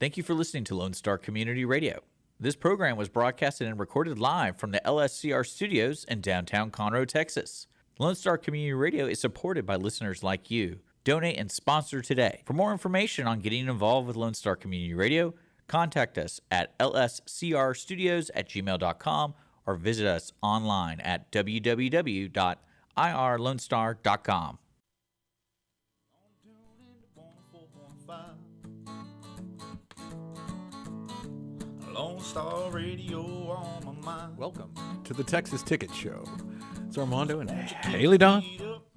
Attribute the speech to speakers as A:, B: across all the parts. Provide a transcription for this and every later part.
A: Thank you for listening to Lone Star Community Radio. This program was broadcasted and recorded live from the LSCR studios in downtown Conroe, Texas. Lone Star Community Radio is supported by listeners like you. Donate and sponsor today. For more information on getting involved with Lone Star Community Radio, contact us at lscrstudios@gmail.com or visit us online at www.irlonestar.com.
B: Lone Star Radio on my mind.
C: Welcome to the Texas Ticket Show. It's Armando and Haley Dawn.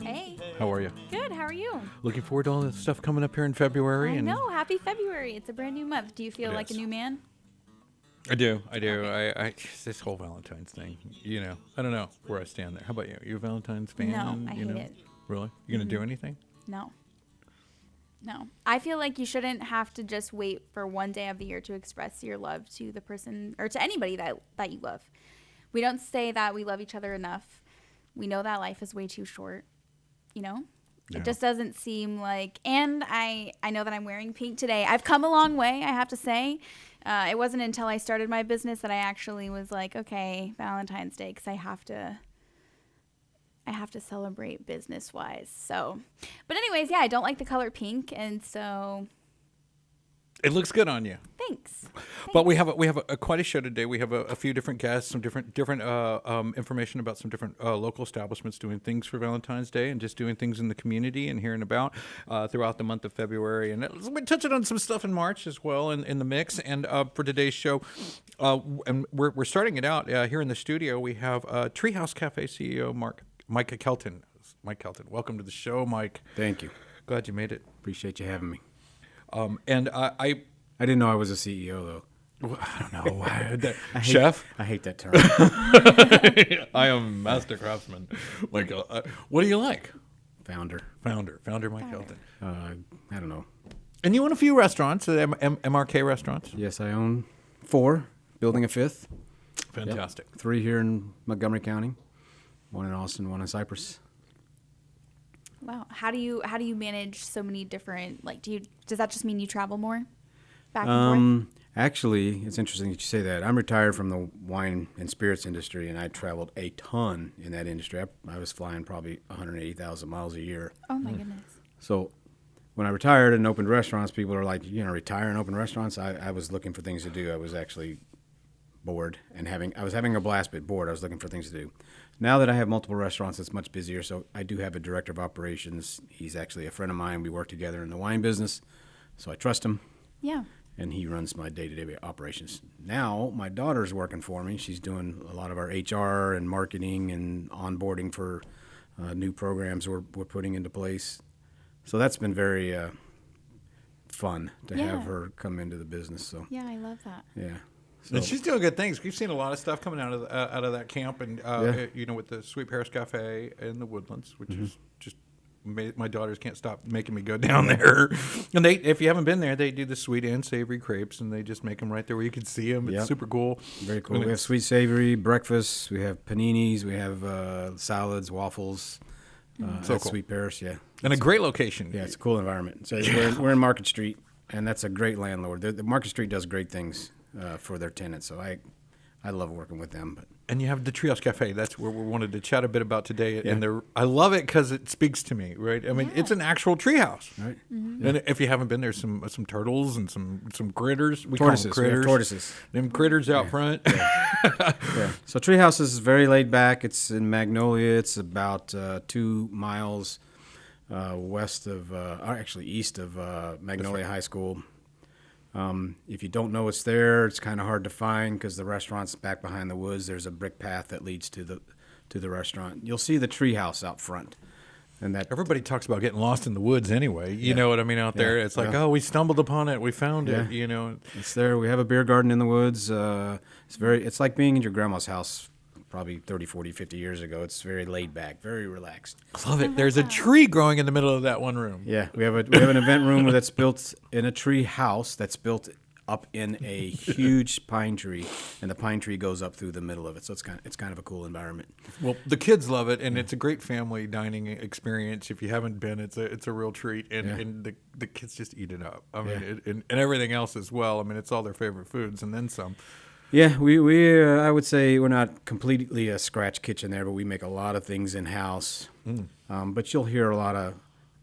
D: Hey.
C: How are you?
D: Good. How are you?
C: Looking forward to all the stuff coming up here in February.
D: I know. Happy February. It's a brand new month. Do you feel like a new man?
C: I do.
D: Okay.
C: I this whole Valentine's thing, I don't know where I stand there. How about you? You a Valentine's fan?
D: No, I hate it.
C: Really? You going to do anything?
D: No. I feel like you shouldn't have to just wait for one day of the year to express your love to the person or to anybody that you love. We don't say that we love each other enough. We know that life is way too short,
C: Yeah.
D: It just doesn't seem like, and I know that I'm wearing pink today. I've come a long way, I have to say. It wasn't until I started my business that I actually was like, okay, Valentine's Day, because I have to celebrate business-wise. So, but anyways, yeah, I don't like the color pink, and so
C: It looks good on you.
D: thanks.
C: But we have quite a show today. We have a few different guests, some different information about some different local establishments doing things for Valentine's Day and just doing things in the community and hearing about throughout the month of February. And we're touching on some stuff in March as well in the mix. And for today's show, and we're starting it out here in the studio. We have Treehouse Cafe CEO Mike Kelton. Mike Kelton, welcome to the show, Mike.
E: Thank you.
C: Glad you made it.
E: Appreciate you having me.
C: And I
E: didn't know I was a CEO, though.
C: well, I don't know. Chef?
E: I hate that term.
C: I am a master craftsman. Like, what do you like?
E: Founder.
C: Founder Mike Kelton.
E: I don't know.
C: And you own a few restaurants, MRK restaurants.
E: Yes, I own 4, building a 5th.
C: Fantastic.
E: Yep. 3 here in Montgomery County, 1 in Austin, 1 in Cypress.
D: Wow. How do you manage so many different, does that just mean you travel more back and forth?
E: Actually, it's interesting that you say that. I'm retired from the wine and spirits industry, and I traveled a ton in that industry. I was flying probably 180,000 miles a year.
D: Oh my goodness.
E: So when I retired and opened restaurants, people are like, retire and open restaurants. I was looking for things to do. I was actually bored and I was having a blast, but bored. I was looking for things to do. Now that I have multiple restaurants, it's much busier. So I do have a director of operations. He's actually a friend of mine. We work together in the wine business, so I trust him.
D: Yeah.
E: And he runs my day-to-day operations. Now my daughter's working for me. She's doing a lot of our HR and marketing and onboarding for new programs we're putting into place. So that's been very fun to have her come into the business. So
D: Yeah, I love that.
E: yeah.
C: And she's doing good things. We've seen a lot of stuff coming out of that camp, and with the Sweet Paris Cafe in the Woodlands, which is just my daughters can't stop making me go down there. And if you haven't been there, they do the sweet and savory crepes, and they just make them right there where you can see them. It's super cool.
E: Very cool. We have sweet savory breakfast. We have paninis. We have salads, waffles.
C: So cool.
E: Sweet Paris, yeah.
C: And a great location.
E: Yeah, it's a cool environment. So we're in Market Street, and that's a great landlord. The Market Street does great things for their tenants, so I love working with them.
C: And you have the Treehouse Cafe. That's where we wanted to chat a bit about today. Yeah. And I love it because it speaks to me, right? I mean, it's an actual treehouse. Right. Mm-hmm. And if you haven't been there, some turtles and some critters. We
E: tortoises.
C: Call them critters.
E: We have tortoises.
C: Them critters out front.
E: Yeah. So Treehouse is very laid back. It's in Magnolia. It's about 2 miles east of Magnolia High School. If you don't know it's there, it's kind of hard to find because the restaurant's back behind the woods. There's a brick path that leads to the restaurant. You'll see the Treehouse out front. And that
C: everybody talks about getting lost in the woods anyway. You know what I mean out there? It's like, we stumbled upon it. We found it,
E: It's there. We have a beer garden in the woods. It's like being in your grandma's house probably 30, 40, 50 years ago. It's very laid back, very relaxed.
C: I love it. There's a tree growing in the middle of that one room.
E: Yeah, we have an event room that's built in a tree house that's built up in a huge pine tree, and the pine tree goes up through the middle of it. So it's kind of a cool environment.
C: Well, the kids love it, and it's a great family dining experience. If you haven't been, it's a real treat, and the kids just eat it up. I mean, and everything else as well. I mean, it's all their favorite foods, and then some.
E: Yeah, we I would say we're not completely a scratch kitchen there, but we make a lot of things in house. But you'll hear a lot of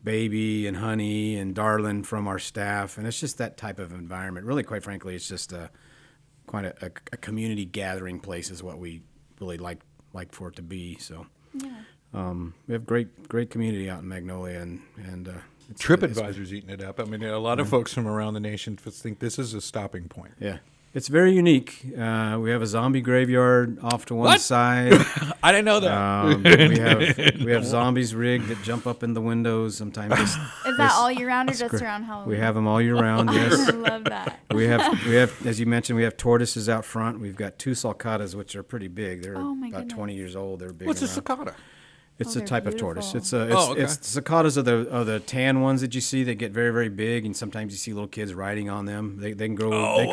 E: baby and honey and darling from our staff, and it's just that type of environment. Really, quite frankly, it's just quite a community gathering place is what we really like for it to be. So we have great community out in Magnolia, and
C: TripAdvisor's eating it up. I mean, a lot of folks from around the nation think this is a stopping point.
E: Yeah. It's very unique. We have a zombie graveyard off to one side.
C: I didn't know that.
E: We have zombies rigged that jump up in the windows. Sometimes
D: is that all year round or just around Halloween?
E: We have them all year round. Yes,
D: I love that.
E: We have, as you mentioned, we have tortoises out front. We've got 2 sulcatas, which are pretty big. They're about 20 years old. They're big.
C: What's a
E: around.
C: sulcata?
E: It's a type of tortoise. It's
C: okay.
E: it's the cicadas are the tan ones that you see. They get very, very big, and sometimes you see little kids riding on them. They can grow. They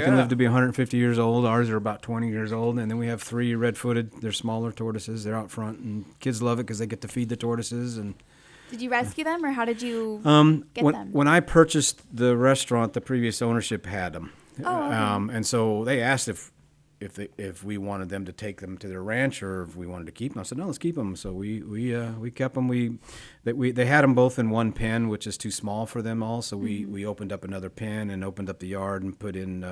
E: can live to be 150 years old. Ours are about 20 years old, and then we have 3 red-footed. They're smaller tortoises. They're out front, and kids love it because they get to feed the tortoises. And
D: did you rescue them, or how did you get them?
E: When I purchased the restaurant, the previous ownership had them, and so they asked if we wanted them to take them to their ranch or if we wanted to keep them. I said, no, let's keep them. So we kept them. They had them both in one pen, which is too small for them all. So we opened up another pen and opened up the yard and put in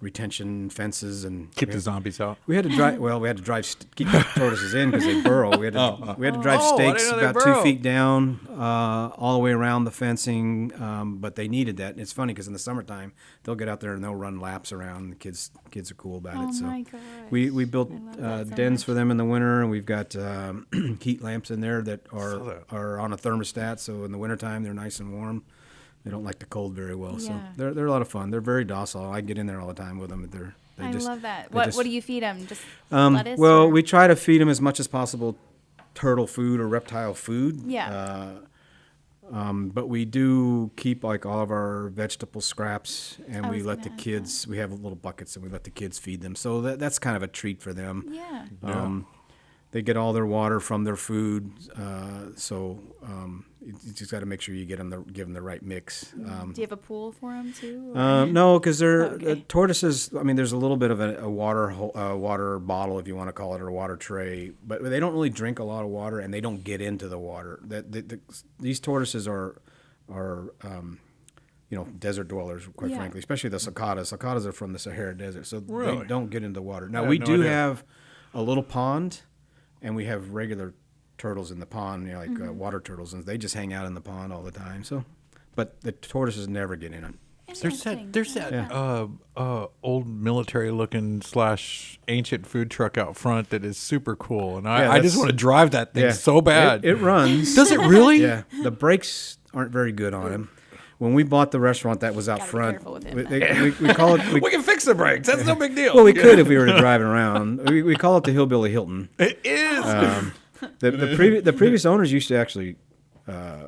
E: retention fences and
C: keep the zombies out.
E: We had to drive. Well, we had to keep the tortoises in because they burrow. We had to drive stakes about 2 feet down all the way around the fencing. But they needed that. And it's funny because in the summertime they'll get out there and they'll run laps around. The kids are cool about it. So
D: my gosh.
E: we built dens for them in the winter, and we've got heat lamps in there that are on a thermostat. So in the wintertime they're nice and warm. They don't like the cold very well, so they're a lot of fun. They're very docile. I get in there all the time with them.
D: I love that. What do you feed them? Just lettuce?
E: Well, we try to feed them as much as possible turtle food or reptile food.
D: Yeah.
E: But we do keep like all of our vegetable scraps, and we let the kids. We have little buckets, and we let the kids feed them. So that's kind of a treat for them.
D: Yeah.
E: They get all their water from their food, so you just got to make sure you give them the right mix.
D: Do you have a pool for them too?
E: No, because they're tortoises. I mean, there's a little bit of a water bottle, if you want to call it, or a water tray, but they don't really drink a lot of water, and they don't get into the water. These tortoises are desert dwellers, quite frankly, especially the sulcatas. Sulcatas are from the Sahara Desert, so they don't get into the water. Now, we do have a little pond, and we have regular turtles in the pond, water turtles, and they just hang out in the pond all the time. So, but the tortoises never get in it.
C: There's that old military-looking / ancient food truck out front that is super cool, and I just want to drive that thing so bad.
E: It runs.
C: Does it really?
E: Yeah. The brakes aren't very good on him. When we bought the restaurant that was out front, we call it.
C: We can fix the brakes. That's no big deal.
E: Well, we could if we were driving around. We call it the Hillbilly Hilton.
C: It is.
E: The previous owners used to actually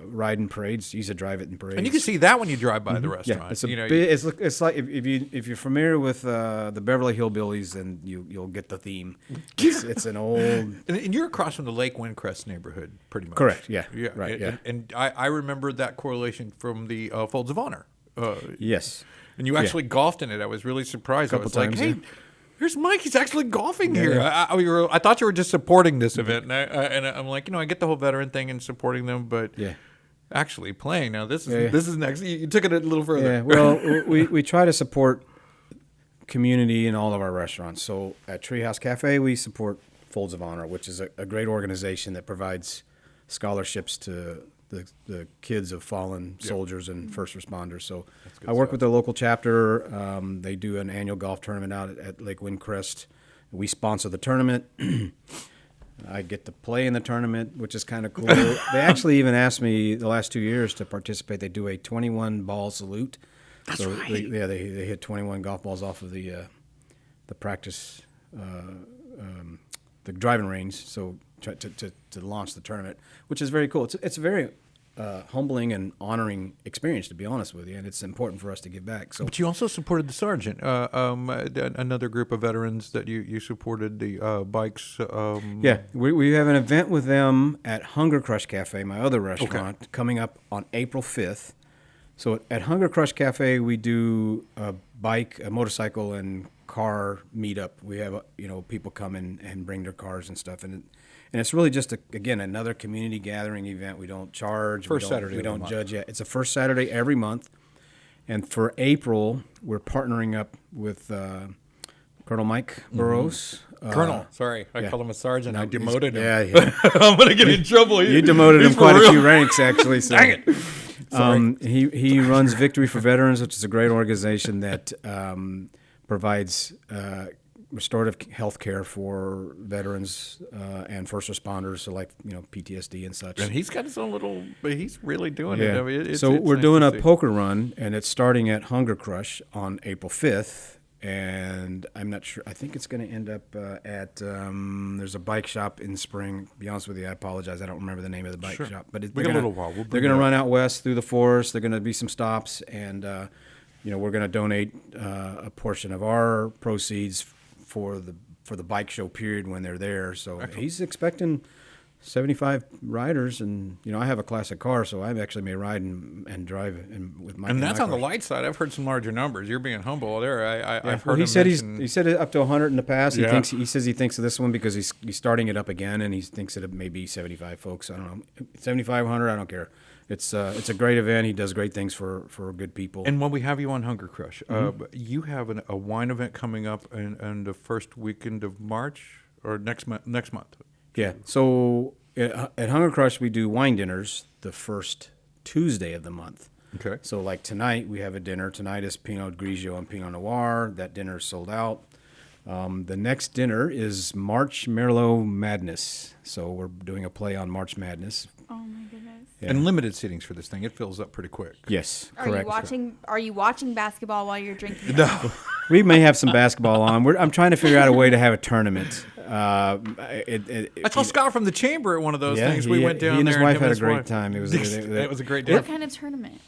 E: ride in parades. Used to drive it in parades,
C: and you can see that when you drive by the restaurant.
E: Yeah, it's like if you're familiar with the Beverly Hillbillies, then you'll get the theme. It's an old.
C: And you're across from the Lake Windcrest neighborhood, pretty much.
E: Correct. Yeah. Right.
C: And I remember that correlation from the Folds of Honor.
E: Yes.
C: And you actually golfed in it. I was really surprised. I was
E: times,
C: like, hey. Here's Mike. He's actually golfing here. I thought you were just supporting this event, and I'm like, I get the whole veteran thing and supporting them, but actually playing now. This is next. You took it a little further.
E: Yeah. Well, we try to support community in all of our restaurants. So at Treehouse Cafe, we support Folds of Honor, which is a great organization that provides scholarships to the kids of fallen soldiers and first responders. So I work with the local chapter. They do an annual golf tournament out at Lake Windcrest. We sponsor the tournament. I get to play in the tournament, which is kind of cool. They actually even asked me the last 2 years to participate. They do a 21-ball salute.
C: That's right.
E: They hit 21 golf balls off of the practice, the driving range. So to launch the tournament, which is very cool. It's a very humbling and honoring experience, to be honest with you, and it's important for us to give back. So,
C: But you also supported the Sergeant, another group of veterans that you supported, the bikes.
E: yeah, we have an event with them at Hunger Crush Cafe, my other restaurant, coming up on April 5th. So at Hunger Crush Cafe, we do a motorcycle, and car meetup. We have people come in and bring their cars and stuff, and it's really just again another community gathering event. We don't charge.
C: First Saturday
E: We
C: of the
E: don't
C: month.
E: judge yet. It's the first Saturday every month, and for April we're partnering up with Colonel Mike Burrows.
C: Colonel, sorry, I
E: yeah.
C: called him a sergeant. I
E: he's-
C: demoted him.
E: Yeah.
C: I'm gonna get in trouble.
E: You demoted him
C: He's
E: quite
C: for
E: a
C: real.
E: few ranks, actually. So.
C: Dang it.
E: He runs Victory for Veterans, which is a great organization that provides restorative health care for veterans and first responders, so like PTSD and such.
C: And he's got his own little, but he's really doing it.
E: Yeah.
C: I mean,
E: So
C: it's
E: we're
C: nice
E: doing
C: to
E: a
C: see.
E: poker run, and it's starting at Hunger Crush on April 5th. And I'm not sure. I think it's going to end up at there's a bike shop in Spring. To be honest with you, I apologize. I don't remember the name of the bike shop. But
C: We got a little while. We'll
E: they're
C: bring
E: going to
C: it up.
E: run out west through the forest. They're going to be some stops, and we're going to donate a portion of our proceeds for the bike show period when they're there. So he's expecting 75 riders, and I have a classic car, so I actually may ride and drive with my.
C: And that's
E: my
C: on the
E: car.
C: light side. I've heard some larger numbers. You're being humble there. I've
E: Well,
C: heard
E: he
C: him
E: said
C: mention-
E: he said it up to 100 in the past.
C: Yeah.
E: He says he thinks of this one because he's starting it up again, and he thinks that it may be 75 folks. I don't know, 75, 100. I don't care. It's a great event. He does great things for good people.
C: And when we have you on Hunger Crush, you have a wine event coming up in the first weekend of March or next month.
E: Yeah. So at Hunger Crush, we do wine dinners the first Tuesday of the month.
C: Okay.
E: So like tonight, we have a dinner. Tonight is Pinot Grigio and Pinot Noir. That dinner is sold out. The next dinner is March Merlot Madness. So we're doing a play on March Madness.
D: Oh my goodness.
E: Yeah.
C: And limited seatings for this thing. It fills up pretty quick.
E: Yes,
D: Are
E: correct.
D: you watching basketball while you're drinking?
C: No.
E: We may have some basketball on. I'm trying to figure out a way to have a tournament.
C: I saw Scott from the chamber at one of those things. We went down
E: he and
C: there.
E: his wife
C: him
E: had a
C: his
E: great
C: wife.
E: time. It was
C: It was a great day.
D: What kind of tournament?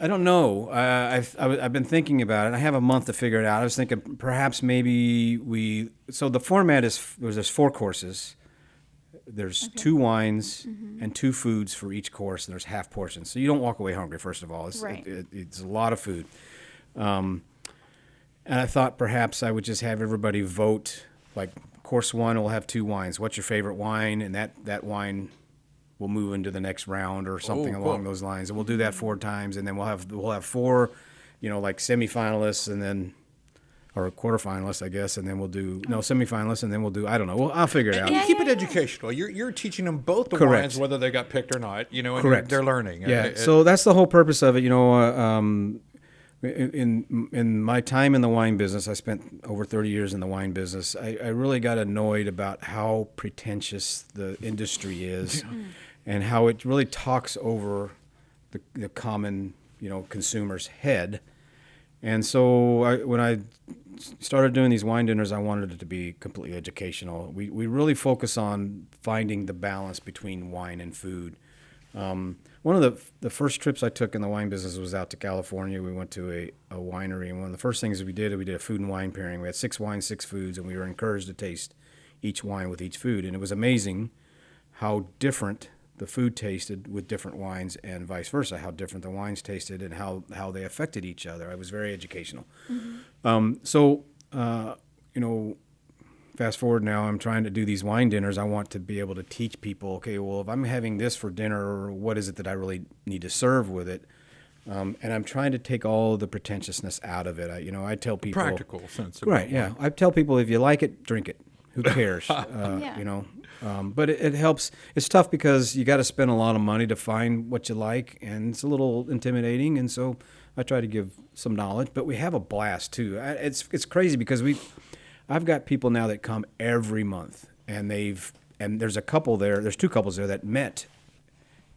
E: I don't know. I've been thinking about it. I have a month to figure it out. I was thinking perhaps maybe so the format is there's 4 courses. There's 2 wines and 2 foods for each course, and there's half portions. So you don't walk away hungry, first of all.
D: Right.
E: It's a lot of food. And I thought perhaps I would just have everybody vote. Like course 1 will have 2 wines. What's your favorite wine? And that wine will move into the next round or something
C: Oh,
E: along
C: cool.
E: those lines. And we'll do that 4 times, and then we'll have 4, like semifinalists, and then or quarterfinalists, I guess, and then we'll do semifinalists, and then we'll do I don't know. Well, I'll figure it out.
C: And you keep it educational. You're teaching them both the
E: Correct.
C: wines, whether they got picked or not. And
E: Correct.
C: they're learning.
E: Yeah. So that's the whole purpose of it. In my time in the wine business, I spent over 30 years in the wine business. I really got annoyed about how pretentious the industry is, and how it really talks over the common consumer's head. And so when I started doing these wine dinners, I wanted it to be completely educational. We really focus on finding the balance between wine and food. One of the first trips I took in the wine business was out to California. We went to a winery, and one of the first things we did a food and wine pairing. We had 6 wines, 6 foods, and we were encouraged to taste each wine with each food. And it was amazing how different the food tasted with different wines, and vice versa, how different the wines tasted and how they affected each other. It was very educational. Fast forward now, I'm trying to do these wine dinners. I want to be able to teach people, okay, well, if I'm having this for dinner, what is it that I really need to serve with it? And I'm trying to take all the pretentiousness out of it. I tell people
C: practical sense. of
E: right?
C: it.
E: Yeah, I tell people if you like it, drink it. Who cares?
D: Yeah.
E: But it helps. It's tough because you got to spend a lot of money to find what you like, and it's a little intimidating. And so I try to give some knowledge, but we have a blast too. It's crazy because I've got people now that come every month, and there's a couple there. There's 2 couples there that met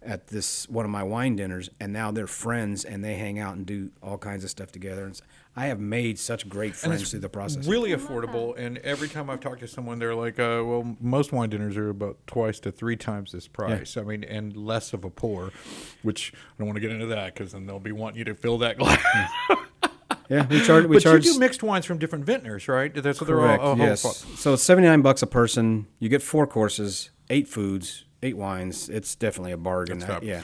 E: at this one of my wine dinners, and now they're friends and they hang out and do all kinds of stuff together. And I have made such great friends through the process.
C: Really affordable, and every time I've talked to someone, they're like, "Well, most wine dinners are about 2 to 3 times this price. I mean, and less of a pour." Which I don't want to get into that because then they'll be wanting you to fill that glass.
E: Yeah, we charge.
C: But you do mixed wines from different vintners, right? That's what
E: Correct.
C: they're all.
E: Yes. So it's $79 a person. You get 4 courses, 8 foods, 8 wines. It's definitely a bargain.
C: That's
E: Yeah.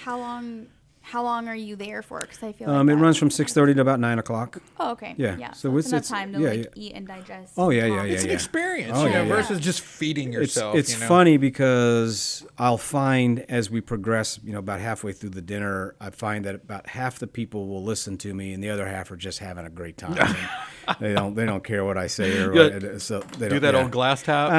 D: How long are you there for? Because I feel like
E: It runs from 6:30 to about 9 o'clock.
D: Oh, okay.
E: Yeah.
D: So it's enough time to eat and digest.
E: Oh, yeah,
D: and
E: yeah,
D: talk.
E: yeah.
C: It's an experience,
E: Oh, yeah,
C: versus just feeding yourself.
E: It's funny because I'll find as we progress, about halfway through the dinner, I find that about half the people will listen to me, and the other half are just having a great time. They don't care what I say or what, so they
C: do
E: don't,
C: that
E: yeah.
C: old glass tap.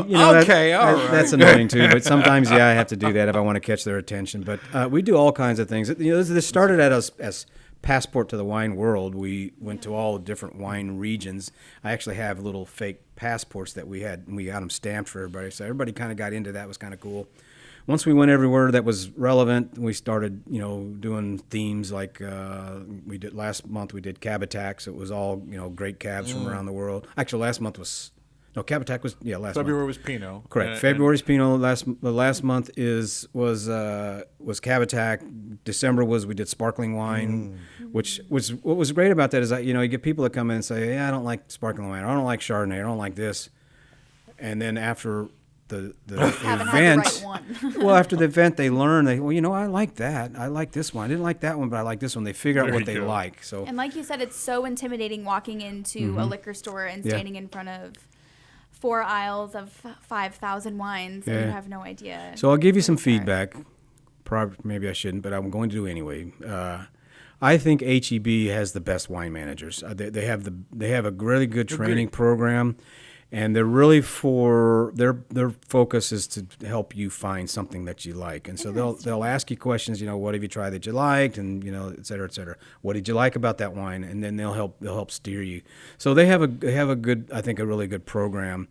E: Okay,
C: all right.
E: That's annoying too. But sometimes, I have to do that if I want to catch their attention. But we do all kinds of things. This started at us as passport to the wine world. We went to all different wine regions. I actually have little fake passports that we had, and we got them stamped for everybody. So everybody kind of got into that. It was kind of cool. Once we went everywhere that was relevant, we started, doing themes like we did last month. We did cab attacks. It was all, great cabs from around the world. Actually, last month was cab attack was last
C: February
E: month.
C: was Pinot.
E: Correct. February's Pinot. Last month was cab attack. December we did sparkling wine, which was what was great about that is that you get people that come in and say, I don't like sparkling wine. I don't like Chardonnay. I don't like this, and then after the
D: Haven't
E: event,
D: had the right one.
E: well, after the event, they learn. I like that. I like this one. I didn't like that one, but I like this one. They figure out
C: There
E: what
C: you
E: they
C: go.
E: like. So
D: And like you said, it's so intimidating walking into a liquor store and
E: Yeah.
D: standing in front of 4 aisles of 5,000 wines, and
E: Yeah.
D: you have no idea.
E: So I'll give you some
D: where to start.
E: feedback. Probably, maybe I shouldn't, but I'm going to do anyway. I think HEB has the best wine managers. They have a really good training program, and they're really their focus is to help you find something that you like. And so they'll ask you questions. What have you tried that you liked, and et cetera, et cetera. What did you like about that wine? And then they'll help steer you. So they have a good, I think, a really good program.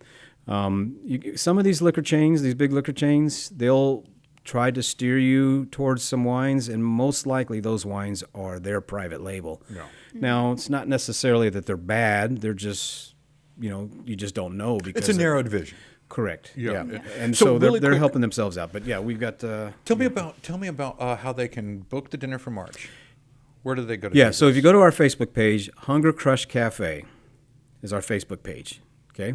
E: Some of these liquor chains, these big liquor chains, they'll try to steer you towards some wines, and most likely those wines are their private label.
C: No.
E: Now, it's not necessarily that they're bad. They're just, you just don't know because
C: It's a narrow division.
E: Correct.
C: Yeah.
E: Yeah. And
C: So
E: so,
C: really
E: they're
C: quick-
E: helping themselves out. But yeah, we've got.
C: Tell me about how they can book the dinner for March. Where do they go to?
E: Yeah.
C: do
E: So
C: this?
E: if you go to our Facebook page, Hunger Crush Cafe is our Facebook page. Okay.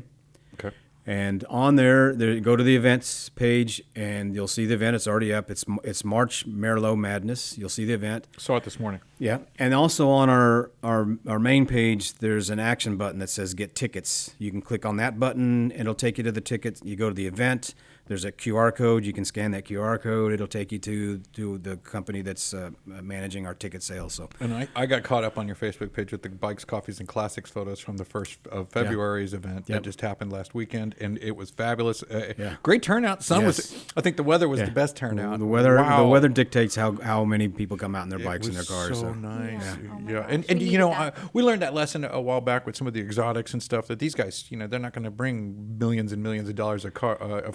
C: Okay.
E: And on there, go to the events page, and you'll see the event. It's already up. It's March Merlot Madness. You'll see the event.
C: Saw it this morning.
E: Yeah, and also on our main page, there's an action button that says Get Tickets. You can click on that button. It'll take you to the ticket. You go to the event. There's a QR code. You can scan that QR code. It'll take you to the company that's managing our ticket sales. So
C: And I got caught up on your Facebook page with the Bikes, Coffees, and Classics photos from the first of February's event that just happened last weekend, and it was fabulous.
E: Yeah.
C: Great turnout. Sun
E: Yes.
C: was. I think the weather was the best turnout.
E: The weather
C: Wow.
E: the weather dictates how many people come out in their bikes
C: It
E: and their
C: was
E: cars.
C: So
E: So.
C: nice.
D: Yeah. Oh my
C: Yeah.
D: gosh,
C: And
D: we needed that.
C: we learned that lesson a while back with some of the exotics and stuff that these guys, they're not going to bring millions and millions of dollars of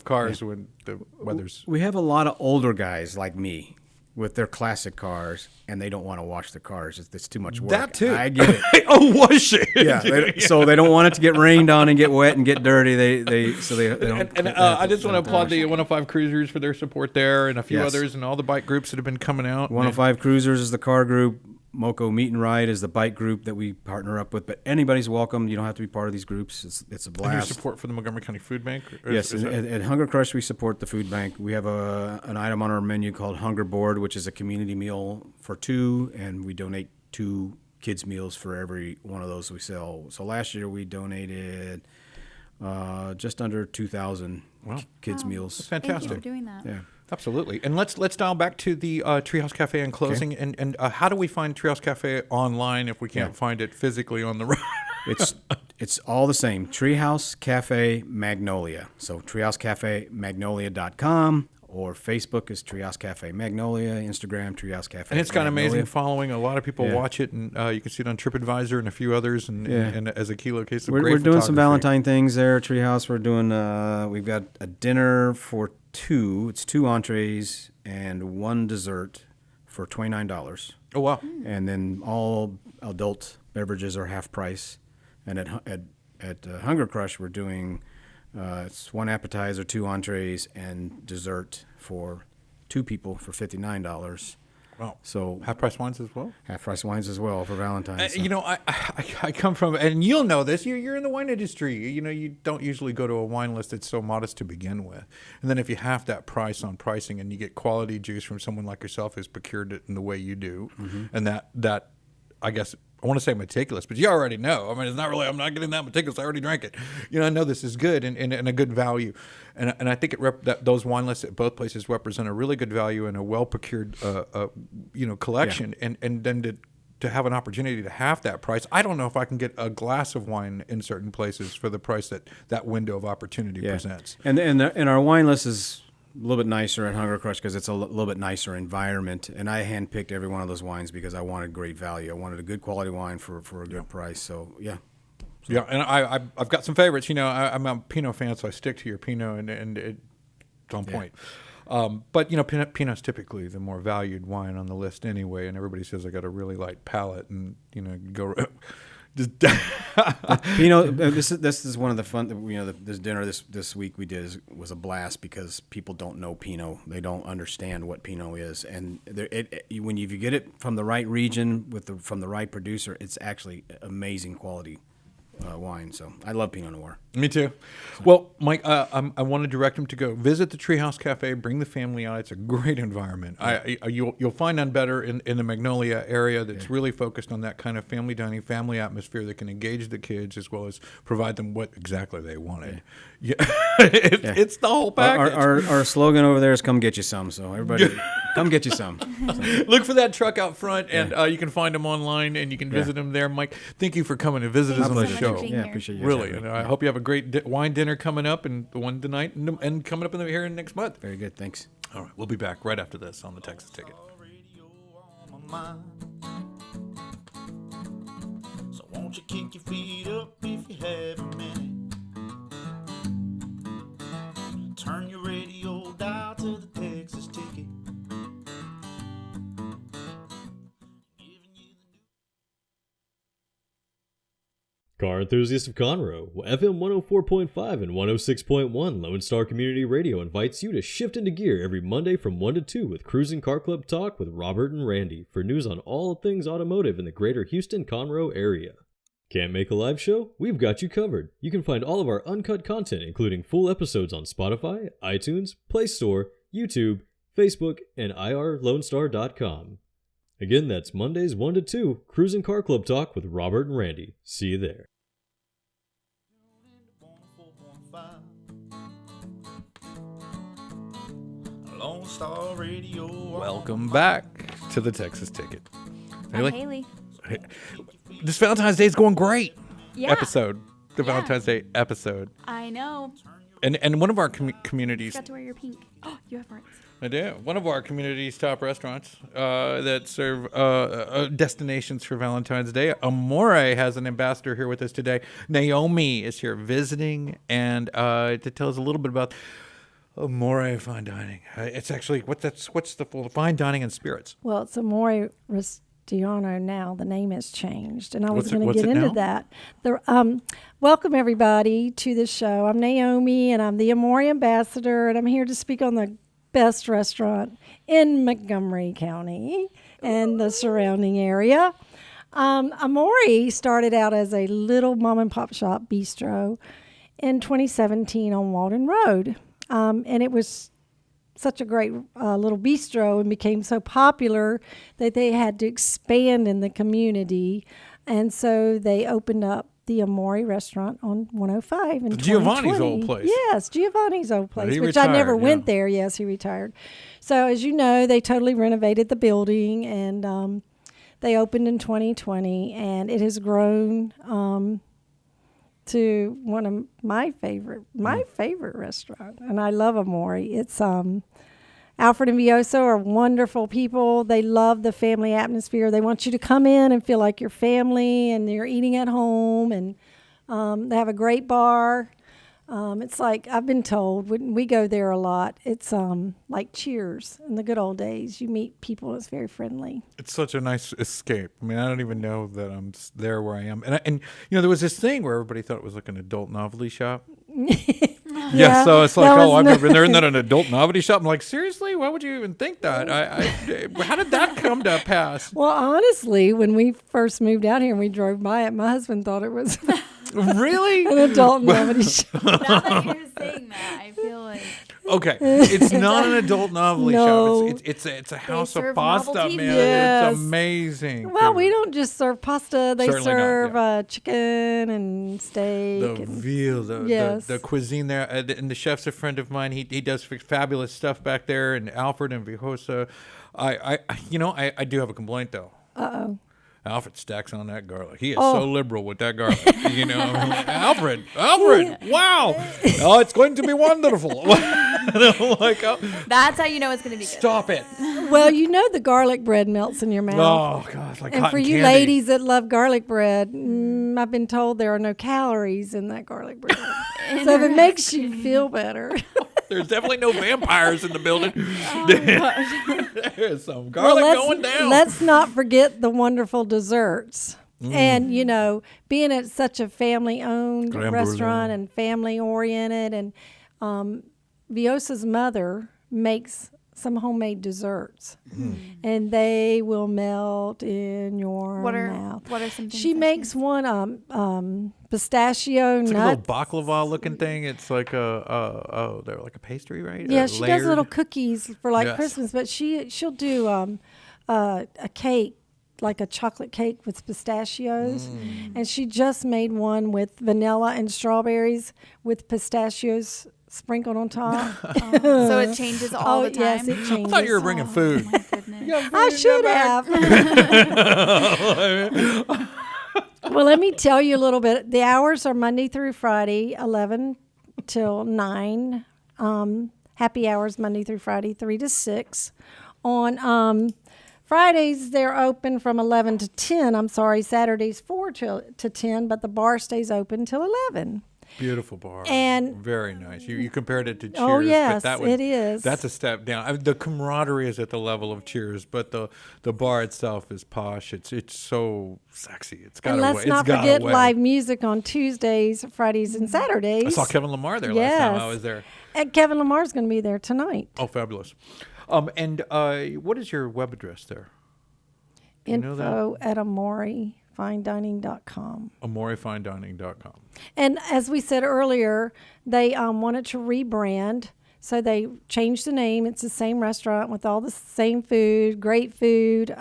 C: cars when the weather's.
E: We have a lot of older guys like me with their classic cars, and they don't want to wash their cars. It's too much work.
C: That too.
E: I get it.
C: Oh, was it?
E: Yeah, so they don't want it to get rained on and get wet and get dirty. They don't.
C: And I just want to applaud the 105 Cruisers for their support there, and a few
E: Yes.
C: others, and all the bike groups that have been coming out.
E: 105 Cruisers is the car group. Moco Meet and Ride is the bike group that we partner up with. But anybody's welcome. You don't have to be part of these groups. It's a
C: And your
E: blast.
C: support for the Montgomery County Food Bank.
E: Yes, at Hunger Crush we support the food bank. We have an item on our menu called Hunger Board, which is a community meal for 2, and we donate 2 kids meals for every one of those we sell. So last year we donated just under 2,000 kids meals.
C: fantastic.
D: Thank you for doing that.
E: Yeah.
C: Absolutely. And let's dial back to the Treehouse Cafe in closing. And how do we find Treehouse Cafe online if we can't find it physically on the road?
E: It's all the same. Treehouse Cafe Magnolia. So treehousecafemagnolia.com, or Facebook is Treehouse Cafe Magnolia, Instagram Treehouse Cafe.
C: And it's got
E: Magnolia.
C: amazing following. A lot of people
E: Yeah.
C: watch it, and you can see it on TripAdvisor and a few others, and as a key location.
E: We're doing some Valentine things there, Treehouse. We're doing. We've got a dinner for two. It's 2 entrees and 1 dessert for $29.
C: Oh wow!
E: And then all adult beverages are half price. And at Hunger Crush, we're doing it's 1 appetizer, 2 entrees, and dessert for 2 people for $59.
C: Wow!
E: So
C: Half price wines as well.
E: half price wines as well for Valentine's. So.
C: You know, I come from, and you'll know this. You're in the wine industry. You know, you don't usually go to a wine list that's so modest to begin with, and then if you have that price on pricing, and you get quality juice from someone like yourself who's procured it in the way you do, and that I guess. I want to say meticulous, but you already know. I mean, it's not really, I'm not getting that meticulous. I already drank it. You know, I know this is good and a good value. And I think that those wine lists at both places represent a really good value and a well-procured, collection. Yeah. And then to have an opportunity to have that price, I don't know if I can get a glass of wine in certain places for the price that window of opportunity presents.
E: And our wine list is a little bit nicer at Hunger Crush because it's a little bit nicer environment. And I handpicked every one of those wines because I wanted great value. I wanted a good quality wine for a good price. So, yeah.
C: Yeah, and I've got some favorites. You know, I'm a Pinot fan, so I stick to your Pinot, and it's on point. But, you know, Pinot's typically the more valued wine on the list anyway, and everybody says I got a really light palate, and, you know, go... Just
E: Pinot. This is one of the fun. This dinner this week we did was a blast because people don't know Pinot. They don't understand what Pinot is, and when you get it from the right region from the right producer, it's actually amazing quality wine. So I love Pinot Noir.
C: Me too. Well, Mike, I want to direct him to go visit the Treehouse Cafe. Bring the family out. It's a great environment. You'll find none better in the Magnolia area that's really focused on that kind of family dining, family atmosphere that can engage the kids as well as provide them what exactly they wanted. Yeah, it's the whole package.
E: Our slogan over there is "Come get you some." So everybody, come get you some. So.
C: Look for that truck out front, and you can find them online, and you can visit them there. Mike, thank you for coming to visit us on the show.
E: Yeah, appreciate you.
C: Really, and I hope you have a great wine dinner coming up, and the one tonight, and coming up here in next month.
E: Very good, thanks.
C: All right, we'll be back right after this on the Texas Ticket.
B: So won't you kick your feet up if you have a minute? Turn your radio dial to the Texas Ticket.
F: Car enthusiasts of Conroe, FM 104.5 and 106.1 Lone Star Community Radio invites you to shift into gear every Monday from 1 to 2 with Cruising Car Club Talk with Robert and Randy for news on all things automotive in the greater Houston-Conroe area. Can't make a live show? We've got you covered. You can find all of our uncut content, including full episodes on Spotify, iTunes, Play Store, YouTube, Facebook, and irlonestar.com. Again, that's Mondays 1 to 2, Cruising Car Club Talk with Robert and Randy. See you there.
B: Lone Star Radio.
C: Welcome back to the Texas Ticket.
D: I'm Haley.
C: This Valentine's Day is going great.
D: Yeah.
C: The Valentine's Day episode.
D: I know.
C: And one of our communities.
D: Got to wear your pink. Oh, you have hearts.
C: I do. One of our community's top restaurants that serve destinations for Valentine's Day. Amore has an ambassador here with us today. Naomi is here visiting, and to tell us a little bit about Amore Fine Dining. It's actually what's the full Fine Dining and Spirits?
G: Well, it's Amore Restiano now. The name has changed, and I was going to
C: What's
G: get
C: it
G: into
C: now?
G: that. Welcome everybody to the show. I'm Naomi, and I'm the Amore ambassador, and I'm here to speak on the best restaurant in Montgomery County and the surrounding area. Amore started out as a little mom and pop shop bistro in 2017 on Walden Road. And it was such a great little bistro and became so popular that they had to expand in the community. And so they opened up the Amore restaurant on 105 in
C: Giovanni's
G: 2020.
C: old place.
G: Yes, Giovanni's old place,
C: He
G: which I never
C: retired,
G: went
C: yeah.
G: there. Yes, he retired. So as you know, they totally renovated the building, and they opened in 2020, and it has grown to one of my favorite restaurant, and I love Amore. It's Alfred and Vioso are wonderful people. They love the family atmosphere. They want you to come in and feel like you're family and you're eating at home. And they have a great bar. It's like, I've been told, when we go there a lot, it's like Cheers in the good old days. You meet people, it's very friendly.
C: It's such a nice escape. I mean, I don't even know that I'm there where I am. And there was this thing where everybody thought it was like an adult novelty shop. Yeah, so it's like, I've never been there. Isn't that an adult novelty shop? I'm like, seriously? Why would you even think that? How did that come to pass?
G: Well, honestly, when we first moved out here and we drove by it, my husband thought it was
C: Really?
G: an adult novelty shop.
D: Now that you're saying that, I feel like
C: Okay, it's not an adult novelty
G: No.
C: shop. It's a house of
D: serve
C: pasta,
D: novelty
C: man.
G: Yes.
C: It's amazing.
G: Well,
C: food.
G: we don't just serve pasta. They
C: Certainly not,
G: serve
C: yeah.
G: Chicken and steak.
C: The
G: and
C: veal, the cuisine there, and the chef's a friend of mine. He does fabulous stuff back there, and Alfred and Vijosa. I do have a complaint though.
G: Uh-oh.
C: Alfred stacks on that garlic. He is so liberal with that garlic. I'm like, Alfred, wow. Oh, it's going to be wonderful. I'm like, oh,
D: that's how you know it's going to be good.
C: stop it.
G: Well, you know the garlic bread melts in your mouth.
C: Oh, God, it's like
G: And for
C: cotton
G: you
C: candy.
G: ladies that love garlic bread, I've been told there are no calories in that garlic bread. So if it makes you feel better.
C: There's definitely no vampires in the building. There's some garlic going down.
G: Let's not forget the wonderful desserts. And, being at such a family-owned
C: Creme
G: restaurant
C: brulee.
G: and family-oriented, and Viosa's mother makes some homemade desserts, and they will melt in your mouth.
D: What are some things
G: She
D: that
G: makes one pistachio
C: It's like a
G: nut.
C: little baklava looking thing. It's like they're like a pastry, right?
G: Yeah, she does
C: Layered.
G: little cookies for
C: Yes.
G: Christmas, but she'll do a cake, like a chocolate cake with pistachios, and she just made one with vanilla and strawberries with pistachios sprinkled on top.
D: So it changes all the time.
G: Yes, it changes.
C: I thought you were bringing food.
D: Oh my goodness.
G: I should have. Well, let me tell you a little bit. The hours are Monday through Friday, 11 till 9. Happy hours Monday through Friday, 3 to 6. On Fridays, they're open from 11 to 10. I'm sorry, Saturdays 4 to 10, but the bar stays open till 11.
C: Beautiful bar.
G: And-
C: very nice. You compared it to Cheers.
G: Oh, yes,
C: but
G: it is.
C: That's a step down. The camaraderie is at the level of Cheers, but the bar itself is posh. It's so sexy. It's got
G: And
C: a
G: let's
C: way.
G: not
C: It's got
G: forget
C: a way.
G: live music on Tuesdays, Fridays, and Saturdays.
C: I saw Kevin Lamar there last time I was there.
G: And Kevin Lamar's going to be there tonight.
C: Oh, fabulous. And what is your web address there? Do you know that?
G: Info at AmoreFineDining.com.
C: AmoreFineDining.com.
G: And as we said earlier, they wanted to rebrand, so they changed the name. It's the same restaurant with all the same food, great food.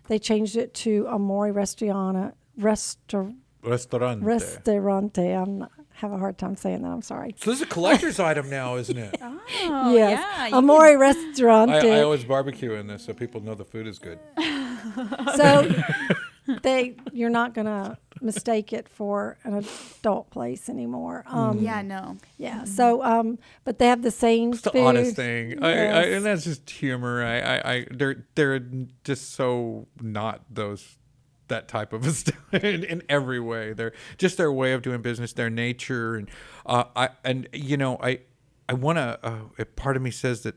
G: They changed it to Amore Restaurante.
C: Restaurante.
G: Have a hard time saying that. I'm sorry.
C: So this is a collector's item now, isn't it?
D: Oh,
G: Yes,
D: yeah. you
G: Amore Restaurante.
C: I always barbecue in this so people know the food is good.
G: So you're not gonna mistake it for an adult place anymore.
D: Yeah, no.
G: Yeah. So, but they have the same
C: It's the
G: food.
C: honest thing.
G: Yes.
C: And that's just humor. They're just so not that type of a style in every way. They're just their way of doing business, their nature, and I want to. Part of me says that,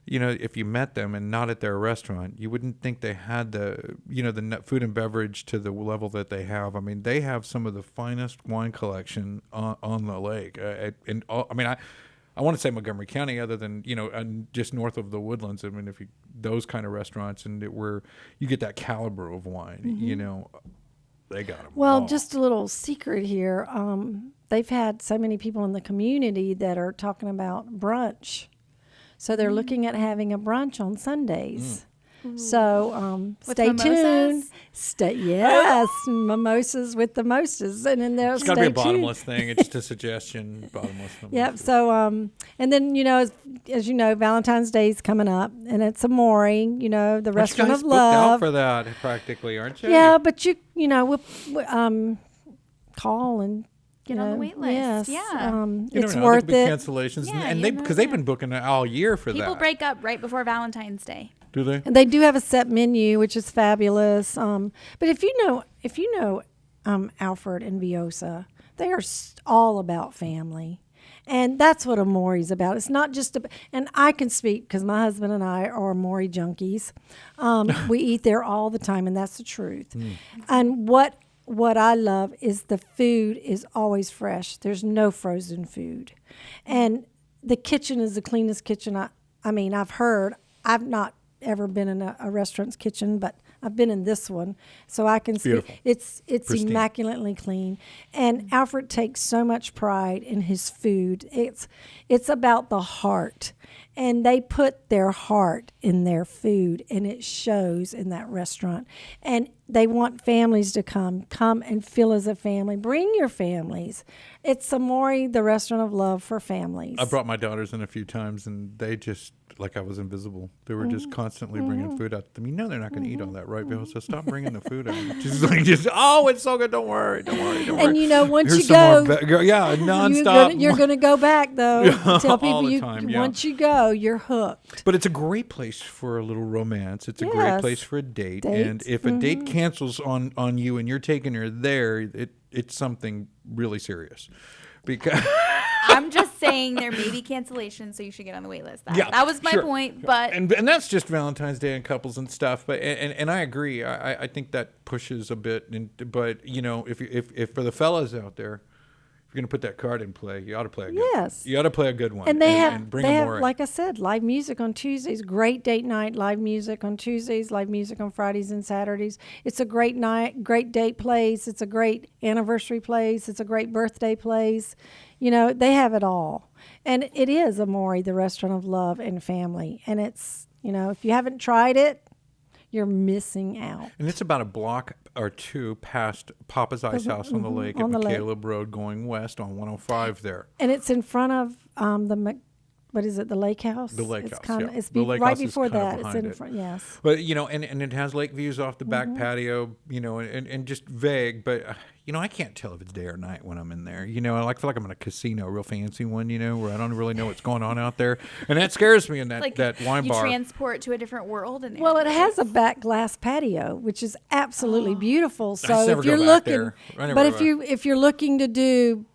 C: if you met them and not at their restaurant, you wouldn't think they had the food and beverage to the level that they have. I mean, they have some of the finest wine collection on the lake, I want to say Montgomery County, other than and just north of the Woodlands. I mean, those kind of restaurants and where you get that caliber of wine, they got them.
G: Well,
C: all.
G: just a little secret here. They've had so many people in the community that are talking about brunch. So they're looking at having a brunch on Sundays. So
D: With
G: stay
D: mimosas?
G: tuned. Yes, mimosas with the mostas, and then they'll
C: It's got to be a
G: stay tuned.
C: bottomless thing. It's just a suggestion. Bottomless.
G: Yep. So, and then as you know, Valentine's Day is coming up, and it's Amore. The
C: Aren't you
G: restaurant
C: guys
G: of
C: booked out
G: love.
C: for that practically, aren't you?
G: Yeah, but we'll call and
D: Get on the wait list.
G: Yes.
D: Yeah.
C: You
G: It's
C: never know.
G: worth
C: There
G: it.
C: could be cancellations,
D: Yeah,
C: and
D: you
C: they
D: never
C: because they've
D: know.
C: been booking it all year for
D: People
C: that.
D: break up right before Valentine's Day.
C: Do they?
G: And they do have a set menu, which is fabulous. But if you know Alfred and Viosa, they are all about family. And that's what Amore's about. It's not just and I can speak because my husband and I are Amore junkies. We eat there all the time, and that's the truth. And what I love is the food is always fresh. There's no frozen food. And the kitchen is the cleanest kitchen I mean, I've heard. I've not ever been in a restaurant's kitchen, but I've been in this one, so I can see it's
C: Pristine.
G: immaculately clean. And Alfred takes so much pride in his food. It's about the heart, and they put their heart in their food, and it shows in that restaurant. And they want families to come and feel as a family. Bring your families. It's Amore, the restaurant of love for families.
C: I brought my daughters in a few times, and they just like I was invisible. They were just constantly bringing food out to them. You know they're not going to eat all that, right, Bill? So stop bringing the food out. She's like, oh, it's so good. Don't worry.
G: And you know, once
C: Here's
G: you
C: some
G: go,
C: more nonstop.
G: you're gonna go back though. Tell people
C: all the time, yeah.
G: once you go, you're hooked.
C: But it's a great place for a little romance. It's a great
G: Yes.
C: place for a date.
G: Dates.
C: And if a date cancels on you and you're taking her there, it's something really serious. Because
D: I'm just saying there may be cancellations, so you should get on the wait list. That was my
C: sure.
D: point. But
C: and that's just Valentine's Day and couples and stuff. But and I agree. I think that pushes a bit. But you know, if for the fellas out there, if you're going to put that card in play, you ought to play a good
G: Yes.
C: You ought to play a good one.
G: And they have,
C: bring
G: they
C: Amore.
G: have, like I said, live music on Tuesdays. Great date night, live music on Tuesdays, live music on Fridays and Saturdays. It's a great night, great date place. It's a great anniversary place. It's a great birthday place. You know, they have it all. And it is Amore, the restaurant of love and family. And it's, you know, if you haven't tried it, you're missing out.
C: And it's about a block or two past Papa's Ice House on the lake
G: on
C: at
G: the lake.
C: McCaleb Road going west on 105 there.
G: And it's in front of the lake house?
C: The lake
G: it's
C: house,
G: Kinda,
C: yeah.
G: It's
C: The lake
G: right
C: house is
G: before
C: kinda
G: that. It's
C: behind
G: in
C: it.
G: front, yes.
C: But, you know, and it has lake views off the back patio, you know, and just vague. But, you know, I can't tell if it's day or night when I'm in there. You know, I feel like I'm in a casino, a real fancy one, you know, where I don't really know what's going on out there. And that scares me in that wine
D: you
C: bar.
D: transport to a different world. And
G: Well, it has a back glass patio, which is absolutely beautiful. So
C: never
G: if you're
C: go back
G: looking,
C: there. I never
G: but
C: go
G: if you're looking to do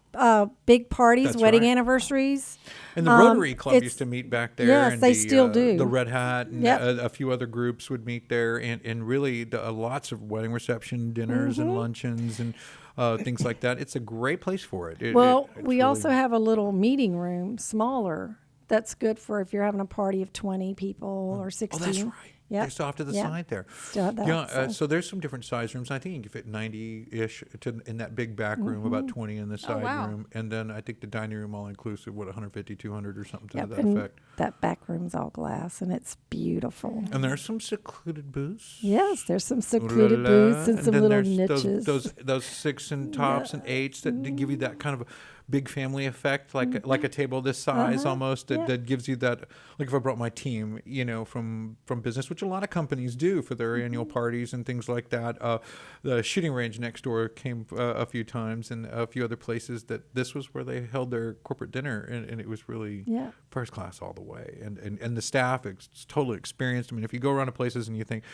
G: big parties,
C: That's
G: wedding
C: right.
G: anniversaries,
C: And the Rotary Club
G: it's-
C: used to meet back there.
G: yes,
C: and
G: they
C: the,
G: still do.
C: The Red Hat and
G: Yep.
C: a few other groups would meet there. And really lots of wedding reception dinners and luncheons and things like that. It's a great place for it.
G: we
C: it's
G: also
C: really-
G: have a little meeting room, smaller. That's good for if you're having a party of 20 people or 16.
C: Oh, that's right.
G: Yep.
C: They still have to the
G: Yep.
C: side there.
G: Still have that,
C: Yeah,
G: so.
C: so there's some different size rooms. I think you can fit 90-ish in that big back room, about 20 in the side
D: wow.
C: room. And then I think the dining room all inclusive, 150, 200 or something
G: Yep,
C: to that
G: and
C: effect.
G: that back room's all glass, and it's beautiful.
C: And there's some secluded booths.
G: Yes, there's some secluded
C: Ooh-la-la.
G: booths and some
C: then
G: little
C: there's
G: niches.
C: Those 6 and tops and 8s that give you that kind of a big family effect, like a table this size almost. That gives you that. Like if I brought my team, you know, from business, which a lot of companies do for their annual parties and things like that. The shooting range next door came a few times, and a few other places that this was where they held their corporate dinner, and it was really first class all the way. And the staff is totally experienced. I mean, if you go around to places and you think,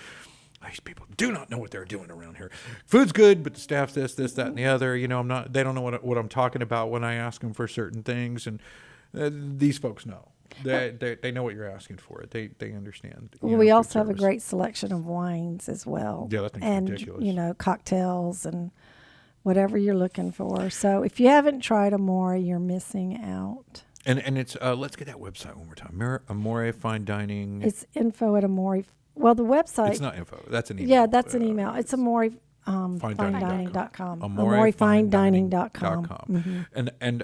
C: these people do not know what they're doing around here. Food's good, but the staff's this, that, and the other. You know, they don't know what I'm talking about when I ask them for certain things. And these folks know. They know what you're asking for. They understand.
G: Well, we also have a great selection of wines as well.
C: Yeah, that thing's
G: and,
C: ridiculous.
G: you know, cocktails and whatever you're looking for. So if you haven't tried Amore, you're missing out.
C: And it's let's get that website one more time. Amore Fine Dining.
G: It's info at Amore. Well, the website.
C: It's not info. That's an email.
G: Yeah, that's an email. It's Amore.
C: FineDining.com.
G: AmoreFineDining.com.
C: And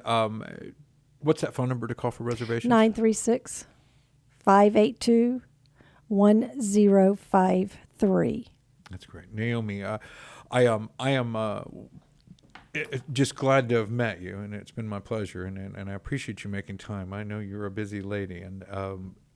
C: what's that phone number to call for reservations?
G: 936-582-1053.
C: That's great, Naomi. I am just glad to have met you, and it's been my pleasure, and I appreciate you making time. I know you're a busy lady, and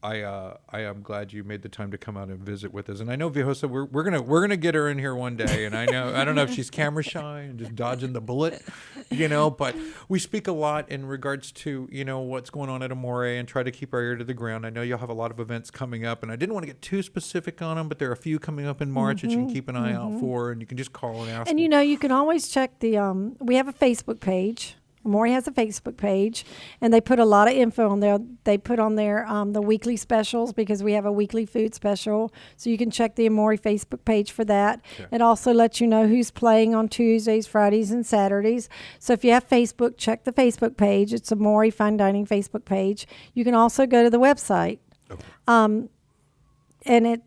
C: I am glad you made the time to come out and visit with us. And I know Viejosa, we're gonna get her in here one day. And I don't know if she's camera shy and just dodging the bullet, But we speak a lot in regards to what's going on at Amore and try to keep our ear to the ground. I know you'll have a lot of events coming up, and I didn't want to get too specific on them, but there are a few coming up in March that you can keep an eye out for, and you can just call and ask.
G: And you can always check the. We have a Facebook page. Amore has a Facebook page, and they put a lot of info on there. They put on there the weekly specials because we have a weekly food special. So you can check the Amore Facebook page for that. Okay. It also lets you know who's playing on Tuesdays, Fridays, and Saturdays. So if you have Facebook, check the Facebook page. It's Amore Fine Dining Facebook page. You can also go to the website. Okay. And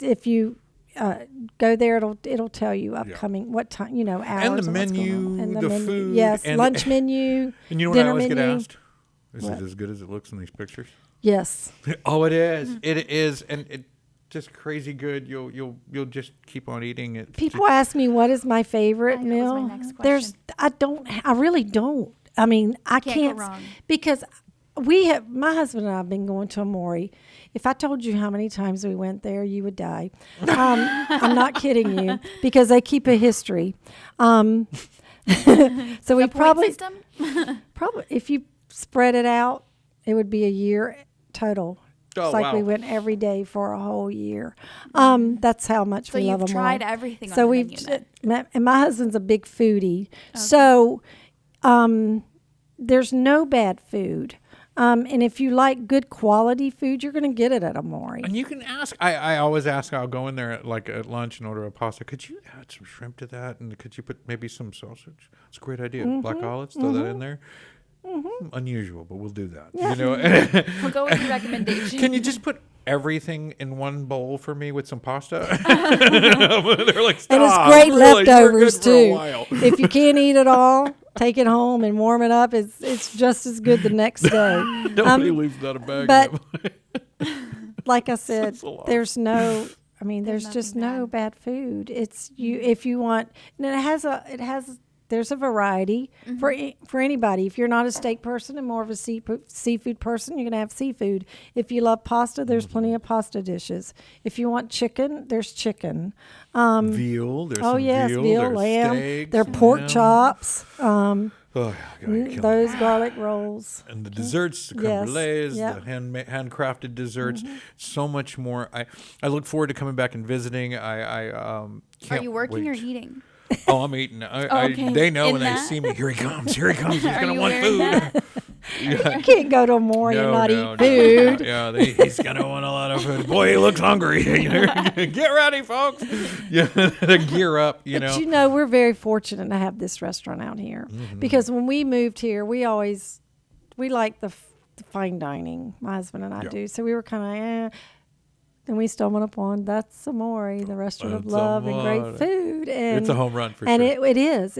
G: if you go there, it'll tell you upcoming what time, hours
C: and the menu,
G: and
C: the
G: menu.
C: food,
G: yes,
C: and
G: lunch menu.
C: And you know what I always get asked? Is it as good as it looks in these pictures?
G: Yes.
C: Oh, it is. It is, and it just crazy good. You'll just keep on eating it.
G: People ask me what is my favorite meal.
D: That was my next question.
G: I really don't. I mean, I can't
D: go wrong.
G: because my husband and I have been going to Amore. If I told you how many times we went there, you would die. I'm not kidding you, because they keep a history. So we probably, if you spread it out, it would be a year total. It's like we went every day for a whole year. That's how much we love them all.
D: So you've tried everything on
G: the menu. And my husband's a big foodie. Okay. So there's no bad food. And if you like good quality food, you're going to get it at Amore.
C: And you can ask. I always ask. I'll go in there at lunch and order a pasta. Could you add some shrimp to that? And could you put maybe some sausage? It's a great idea. Black olives. Throw that in there. Unusual, but we'll do that.
D: Yeah. We'll go with your recommendation.
C: Can you just put everything in one bowl for me with some pasta? They're like, stop.
G: And it's great leftovers too.
C: If
G: you can't eat it all, take it home and warm it up. It's just as good the next day.
C: Nobody leaves without a bag.
G: But like I said, there's just no bad food. It's if you want, and there's a variety for anybody. If you're not a steak person and more of a seafood person, you're going to have seafood. If you love pasta, there's plenty of pasta dishes. If you want chicken, there's chicken.
C: Veal, there's some veal,
G: lamb.
C: Steaks,
G: there are pork chops.
C: Those
G: garlic rolls.
C: And the desserts, the creme brulees, the handcrafted desserts, so much more. I look forward to coming back and visiting.
D: Are you working or eating?
C: Oh, I'm eating.
D: Okay.
C: They know when they see me. Here he comes. He's going to want food.
G: You can't go to Amore and not eat food.
C: He's going to want a lot of food. Boy, he looks hungry. Get ready, folks. Gear up,
G: But we're very fortunate to have this restaurant out here. Because when we moved here, we like the fine dining. My husband and I do. So we were kind of, and we stumbled upon that's Amore, the restaurant of love and great food. And
C: it's a home run for sure.
G: And it is.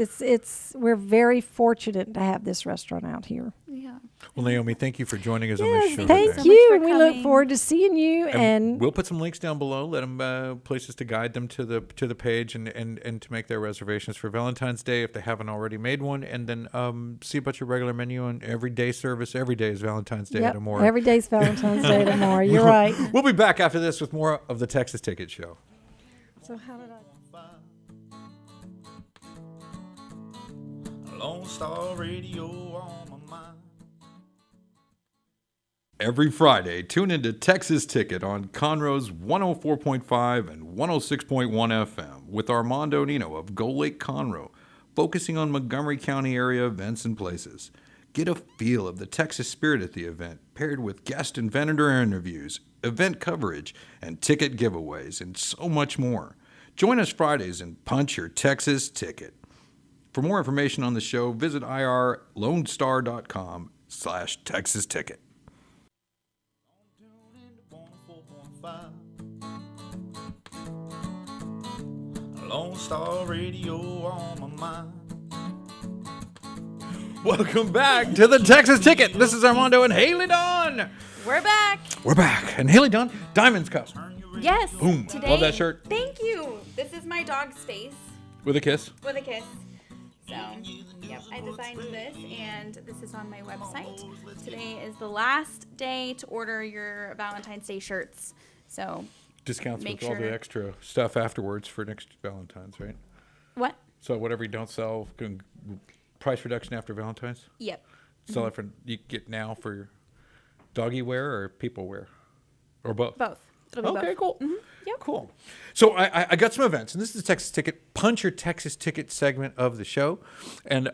G: We're very fortunate to have this restaurant out here.
D: Yeah.
C: Well, Naomi, thank you for joining us on this show.
G: Thank you. And we look forward to seeing you. And
C: we'll put some links down below. Let them places to guide them to the page and to make their reservations for Valentine's Day if they haven't already made one. And then see about your regular menu and everyday service. Every day is Valentine's Day at Amore.
G: Every day is Valentine's Day at Amore. You're right.
C: We'll be back after this with more of the Texas Ticket Show.
G: So how did I?
B: Lone Star Radio on my mind.
C: Every Friday, tune into Texas Ticket on Conroe's 104.5 and 106.1 FM with Armando Nino of Gold Lake Conroe, focusing on Montgomery County area events and places. Get a feel of the Texas spirit at the event, paired with guest and vendor interviews, event coverage, and ticket giveaways, and so much more. Join us Fridays and punch your Texas ticket. For more information on the show, visit irlonestar.com/Texas Ticket.
B: Lone Star Radio on my mind.
C: Welcome back to the Texas Ticket. This is Armando and Haley Dawn.
D: We're back.
C: We're back. And Haley Dawn, Diamonds Cup.
D: Yes.
C: Boom.
D: Today,
C: Love that shirt.
D: Thank you. This is my dog's face.
C: With a kiss.
D: With a kiss. So, yeah. Yep, I designed this, and this is on my website. Today is the last day to order your Valentine's Day shirts. So
C: Discounts
D: make
C: with all the
D: sure-
C: extra stuff afterwards for next Valentine's, right?
D: what?
C: So whatever you don't sell, price reduction after Valentine's?
D: Yep.
C: Sell it for, you get now for doggy wear or people wear? Or both?
D: Both. It'll be
C: Okay,
D: both.
C: cool.
D: Yep.
C: Cool. So I got some events, and this is the Texas Ticket, Punch Your Texas Ticket segment of the show. And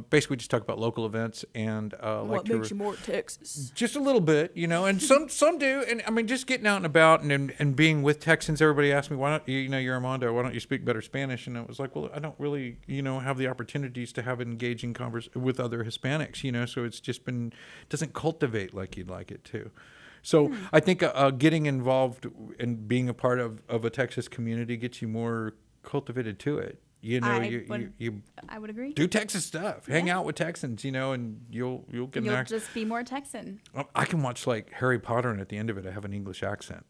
C: basically we just talk about local events and
D: What makes you more Texas?
C: just a little bit, you know, and some do. And I mean, just getting out and about and being with Texans, everybody asked me, why don't you, you're Armando, why don't you speak better Spanish? And I was like, well, I don't really, have the opportunities to have engaging with other Hispanics, so it's just doesn't cultivate like you'd like it to. So I think getting involved and being a part of a Texas community gets you more cultivated to it.
D: I would agree.
C: Do Texas stuff. Hang out with Texans, and you'll get
D: You'll just be more Texan.
C: I can watch like Harry Potter, and at the end of it, I have an English accent.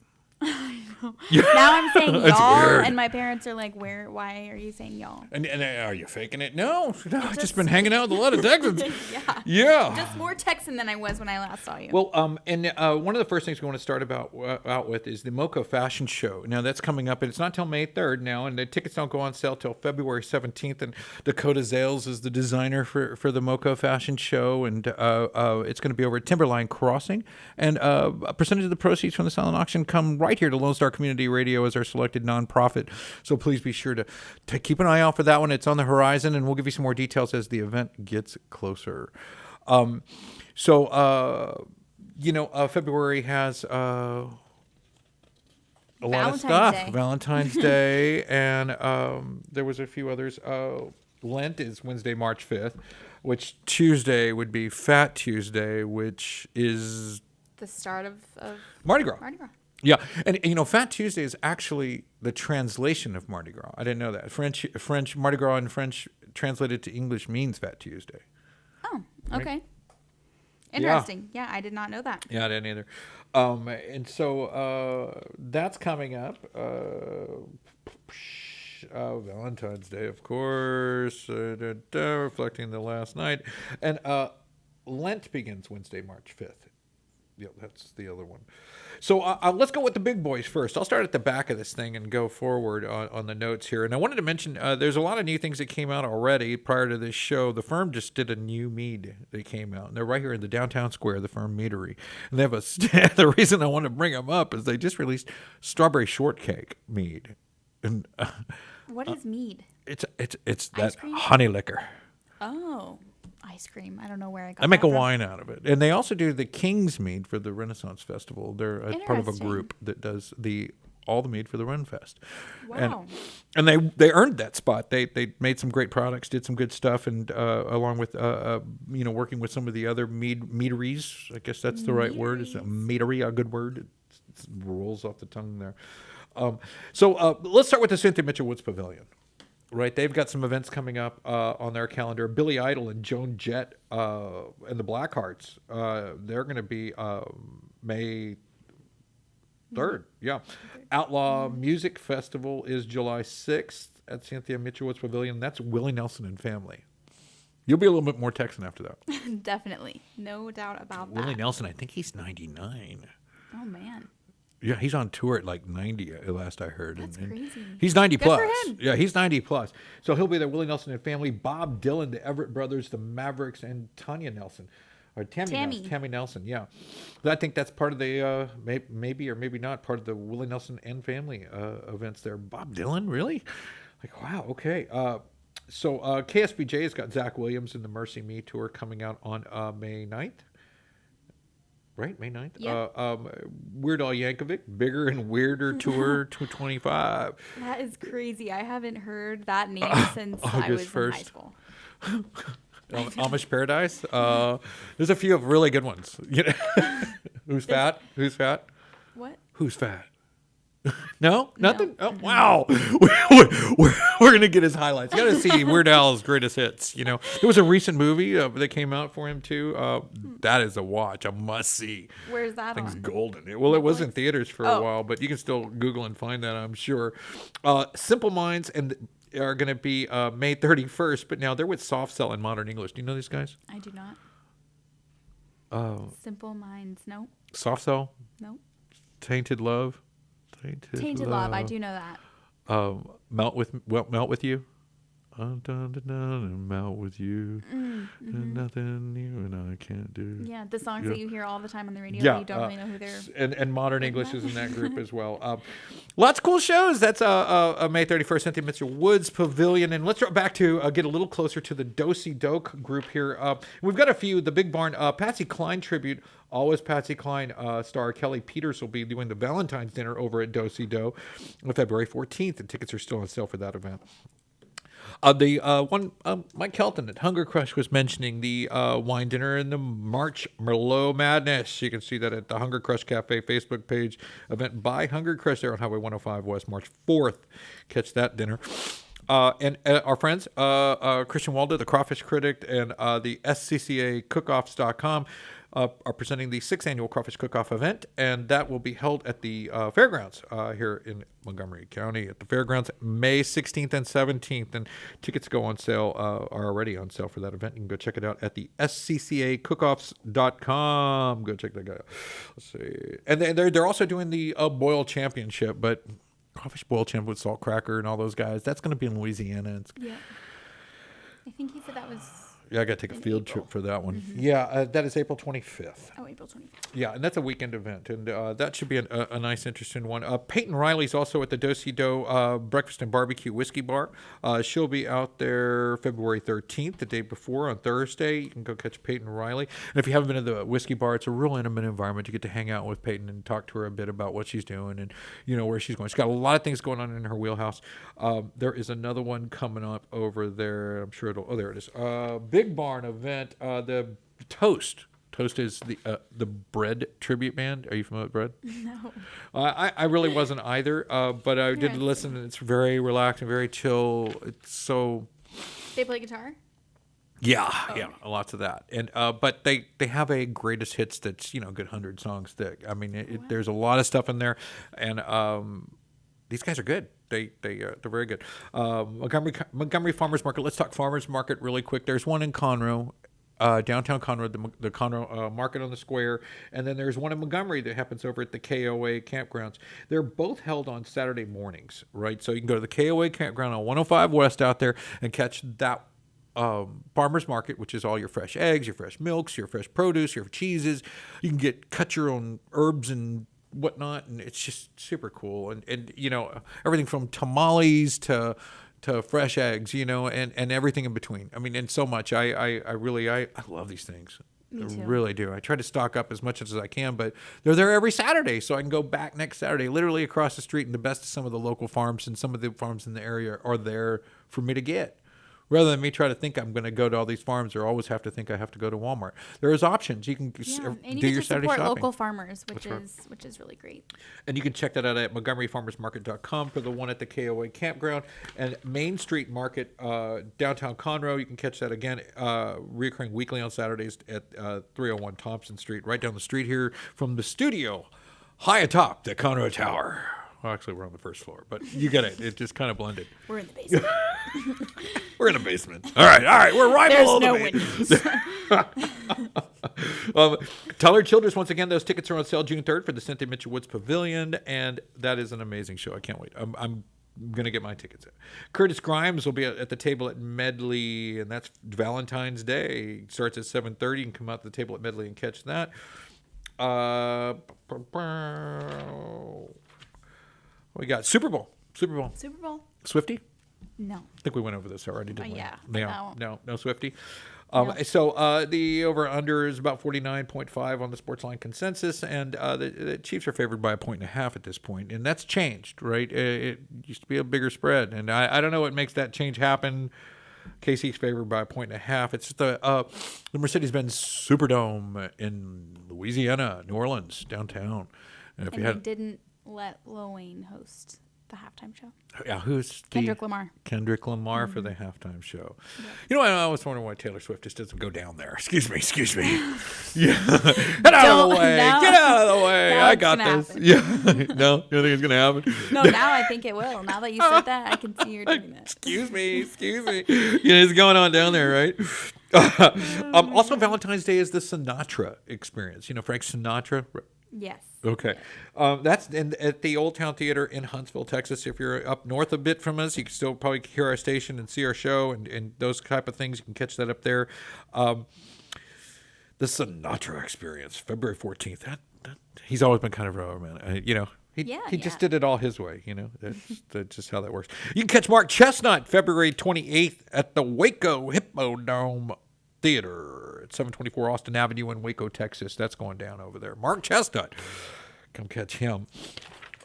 D: Now I'm saying
C: That's
D: y'all,
C: weird.
D: and my parents are like, why are you saying y'all?
C: And are you faking it? No, I've just been hanging out with a lot of Texans.
D: Yeah.
C: Yeah.
D: Just more Texan than I was when I last saw you.
C: Well, and one of the first things we want to start out with is the Mocha Fashion Show. Now that's coming up, and it's not till May 3rd now, and the tickets don't go on sale till February 17th. And Dakota Zales is the designer for the Mocha Fashion Show, and it's going to be over at Timberline Crossing. And a percentage of the proceeds from the silent auction come right here to Lone Star Community Radio as our selected nonprofit. So please be sure to keep an eye out for that one. It's on the horizon, and we'll give you some more details as the event gets closer. February has a lot of stuff.
D: Day.
C: Valentine's Day, and there was a few others. Lent is Wednesday, March 5th, which Tuesday would be Fat Tuesday, which is
D: the start of
C: Mardi Gras.
D: Mardi Gras.
C: Yeah, and Fat Tuesday is actually the translation of Mardi Gras. I didn't know that. French Mardi Gras in French translated to English means Fat Tuesday.
D: Oh, okay. Interesting. Yeah, I did not know that.
C: Yeah, I didn't either. And so that's coming up. Valentine's Day, of course, reflecting the last night. And Lent begins Wednesday, March 5th. Yeah, that's the other one. So let's go with the big boys first. I'll start at the back of this thing and go forward on the notes here. And I wanted to mention there's a lot of new things that came out already prior to this show. The Firm just did a new mead that came out. And they're right here in the downtown square, the Firm Meadery. And they have the reason I want to bring them up is they just released strawberry shortcake mead. And
D: What is mead?
C: it's that
D: cream?
C: honey liquor.
D: Oh, ice cream. I don't know where I got
C: I make
D: that
C: a
D: from.
C: wine out of it. And they also do the King's Mead for the Renaissance Festival. They're part of a
D: Interesting.
C: group that does all the mead for the Renfest.
D: Wow.
C: And they earned that spot. They made some great products, did some good stuff, and along with working with some of the other meaderies. I guess that's the right word. Is a meadery a good word? It rolls off the tongue there. So let's start with the Cynthia Mitchell Woods Pavilion. Right, they've got some events coming up on their calendar. Billy Idol and Joan Jett and the Blackhearts. They're going to be May 3rd. Yeah. Outlaw Music Festival is July 6th at Cynthia Mitchell Woods Pavilion. That's Willie Nelson and family. You'll be a little bit more Texan after that.
D: Definitely. No doubt about that.
C: Willie Nelson, I think he's 99.
D: Oh, man.
C: Yeah, he's on tour at like 90, last I heard.
D: That's
C: and
D: crazy.
C: He's 90
D: Good
C: plus.
D: for him.
C: Yeah, he's 90 plus. So he'll be there. Willie Nelson and family, Bob Dylan, the Everett Brothers, the Mavericks, and Tanya Nelson. Or Tammy Nelson, yeah. I think that's part of the, maybe or maybe not, part of the Willie Nelson and family events there. Bob Dylan, really? Like, wow, okay. So KSBJ's got Zach Williams and the Mercy Me tour coming out on May 9th. Right, May 9th?
D: Yeah.
C: Weird Al Yankovic, Bigger and Weirder Tour 225.
D: That is crazy. I haven't heard that name since I
C: August
D: was in
C: 1st.
D: high school.
C: Amish Paradise. There's a few of really good ones. Who's fat? Who's fat?
D: What?
C: Who's fat? No? Nothing? Oh, wow. We're going to get his highlights. You got to see Weird Al's greatest hits. There was a recent movie that came out for him, too. That is a watch, a must-see.
D: Where's that
C: Thing's
D: on?
C: golden. Well, it was in theaters for a
D: Oh.
C: while, but you can still Google and find that, I'm sure. Simple Minds, and are going to be May 31st, but now they're with Soft Cell and Modern English. Do you know these guys?
D: I do not.
C: Oh.
D: Simple Minds. Nope.
C: Soft Cell?
D: Nope.
C: Tainted Love?
D: Tainted Love. I do know that.
C: Melt with You? I'm done and melt with you. And nothing you and I can't do.
D: Yeah, the songs that you hear all the time on the radio.
C: Yeah,
D: You don't really know who they're.
C: And Modern English is in that group as well. Lots of cool shows. That's May 31st, Cynthia Mitchell Woods Pavilion. And let's drop back to get a little closer to the Do-Si Doke group here. We've got a few. The Big Barn, Patsy Cline tribute. Always Patsy Cline star Kelly Peters will be doing the Valentine's dinner over at Do-Si Do on February 14th. And tickets are still on sale for that event. Mike Kelton at Hunger Crush was mentioning the wine dinner and the March Merlot Madness. You can see that at the Hunger Crush Cafe Facebook page. Event by Hunger Crush there on Highway 105 West, March 4th. Catch that dinner. And our friends, Christian Waldo, the Crawfish Critic, and the SCCA Cookoffs.com are presenting the 6th annual Crawfish Cook-Off event, and that will be held at the fairgrounds here in Montgomery County at the fairgrounds May 16th and 17th, and tickets go on sale, are already on sale for that event. You can go check it out at the SCCAcookoffs.com. Go check that guy out. Let's see. And they're also doing the Boil Championship, but Crawfish Boil Champ with Salt Cracker and all those guys, that's going to be in Louisiana.
D: Yeah. I think he said that was.
C: Yeah, I got to take a field trip for that one. Yeah, that is April 25th.
D: Oh, April 25th.
C: Yeah, and that's a weekend event, and that should be a nice, interesting one. Peyton Riley's also at the Do-Si Do Breakfast and Barbecue Whiskey Bar. She'll be out there February 13th, the day before, on Thursday. You can go catch Peyton Riley. And if you haven't been to the whiskey bar, it's a real intimate environment. You get to hang out with Peyton and talk to her a bit about what she's doing and, where she's going. She's got a lot of things going on in her wheelhouse. There is another one coming up over there. I'm sure oh, there it is. Big Barn event, the Toast. Toast is the Bread tribute band. Are you familiar with Bread?
D: No.
C: I really wasn't either, but I did listen, and it's very relaxing, very chill. It's so.
D: They play guitar?
C: Yeah, lots of that. And but they have a greatest hits that's good 100 songs thick. I mean, there's a lot of stuff in there, and these guys are good. They're very good. Montgomery Farmers Market. Let's talk Farmers Market really quick. There's one in Conroe, downtown Conroe, the Conroe Market on the Square, and then there's one in Montgomery that happens over at the KOA campgrounds. They're both held on Saturday mornings, right? So you can go to the KOA campground on 105 West out there and catch that farmers market, which is all your fresh eggs, your fresh milks, your fresh produce, your cheeses. You can cut your own herbs and whatnot, and it's just super cool. And everything from tamales to fresh eggs, and everything in between. I mean, and so much. I really love these things.
D: Me too.
C: I really do. I try to stock up as much as I can, but they're there every Saturday, so I can go back next Saturday, literally across the street, and the best of some of the local farms and some of the farms in the area are there for me to get. Rather than me try to think I'm going to go to all these farms or always have to think I have to go to Walmart. There is options. You can do your Saturday shopping.
D: Local farmers, which is really great.
C: And you can check that out at MontgomeryFarmersMarket.com for the one at the KOA campground. And Main Street Market, downtown Conroe, you can catch that again, reoccurring weekly on Saturdays at 301 Thompson Street, right down the street here from the studio, high atop the Conroe Tower. Well, actually, we're on the first floor, but you get it. It just kind of blended.
D: We're in the basement.
C: We're in a basement. All right. We're right below the
D: windows.
C: Tyler Childers, once again, those tickets are on sale June 3rd for the Cynthia Mitchell Woods Pavilion, and that is an amazing show. I can't wait. I'm going to get my tickets in. Curtis Grimes will be at the table at Medley, and that's Valentine's Day. It starts at 7:30. You can come out to the table at Medley and catch that. We got Super Bowl. Swifty?
D: No.
C: I think we went over this already, didn't we?
D: Yeah.
C: No Swifty. So the over-under is about 49.5 on the Sportsline consensus, and the Chiefs are favored by 1.5 at this point, and that's changed, right? It used to be a bigger spread, and I don't know what makes that change happen. KC's favored by 1.5. It's the Mercedes-Benz Superdome in Louisiana, New Orleans, downtown. And
D: they didn't let Lil Wayne host the halftime show.
C: Yeah, who's
D: Kendrick Lamar.
C: Kendrick Lamar for the halftime show. You know, I was wondering why Taylor Swift just doesn't go down there. Excuse me. Yeah, get out of the way.
D: No.
C: Get out of the way.
D: Now
C: I
D: it's
C: got
D: gonna
C: this.
D: happen.
C: Yeah. No, you don't think it's gonna happen?
D: No, now I think it will. Now that you said that, I can see you're doing that.
C: Excuse me. You know, it's going on down there, right? Also, Valentine's Day is the Sinatra experience. You know, Frank Sinatra.
D: Yes.
C: Okay. That's at the Old Town Theater in Huntsville, Texas. If you're up north a bit from us, you can still probably hear our station and see our show and those type of things. You can catch that up there. The Sinatra experience, February 14th. That he's always been kind of a romantic. You know, he just did it all his way. You know, that's just how that works. You can catch Mark Chestnut February 28th at the Waco Hippodrome Theater at 724 Austin Avenue in Waco, Texas. That's going down over there. Mark Chestnut. Come catch him.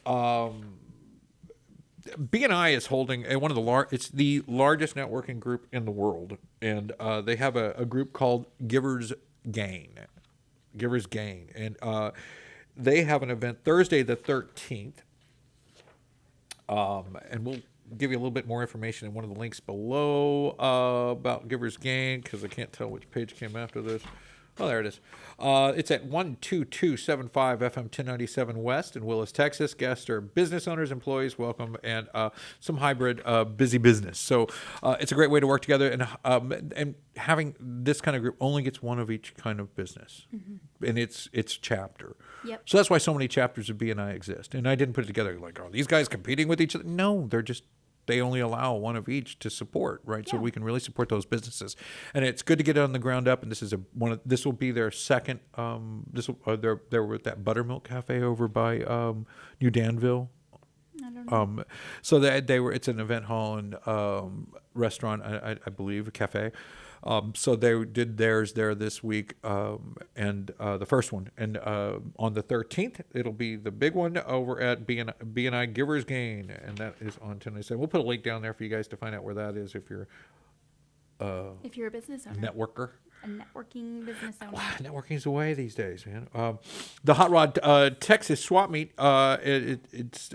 C: BNI is holding one of it's the largest networking group in the world, and they have a group called Givers Gain, and they have an event Thursday the 13th, and we'll give you a little bit more information in one of the links below about Givers Gain, because I can't tell which page came after this. Oh, there it is. It's at 12275 FM 1097 West in Willis, Texas. Guests are business owners, employees, welcome, and some hybrid busy business. So it's a great way to work together. And having this kind of group only gets one of each kind of business in its chapter.
D: Yep.
C: So that's why so many chapters of BNI exist. And I didn't put it together like, are these guys competing with each other? No, they only allow one of each to support, right? Yeah. So we can really support those businesses, and it's good to get it on the ground up. And this is this will be their second. They're with that Buttermilk Cafe over by New Danville.
D: I don't know.
C: So it's an event hall and restaurant, I believe, a cafe. So they did theirs there this week, and the first one. And on the 13th, it'll be the big one over at BNI Givers Gain, and that is on 1097. We'll put a link down there for you guys to find out where that is if you're
D: a business owner.
C: Networker.
D: A networking business owner.
C: Wow, networking's the way these days, man. The Hot Rod Texas Swap Meet, it's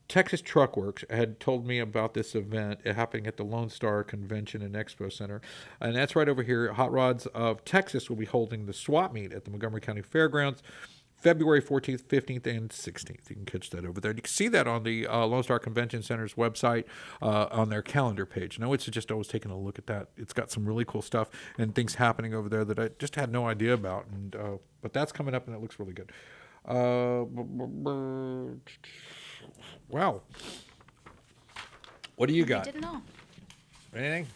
C: Texas Truck Works had told me about this event happening at the Lone Star Convention and Expo Center. And that's right over here. Hot Rods of Texas will be holding the swap meet at the Montgomery County Fairgrounds February 14th, 15th, and 16th. You can catch that over there. You can see that on the Lone Star Convention Center's website on their calendar page. I know it's just always taking a look at that. It's got some really cool stuff and things happening over there that I just had no idea about. And but that's coming up, and it looks really good. Wow. What do you got?
D: I didn't know.
C: Anything?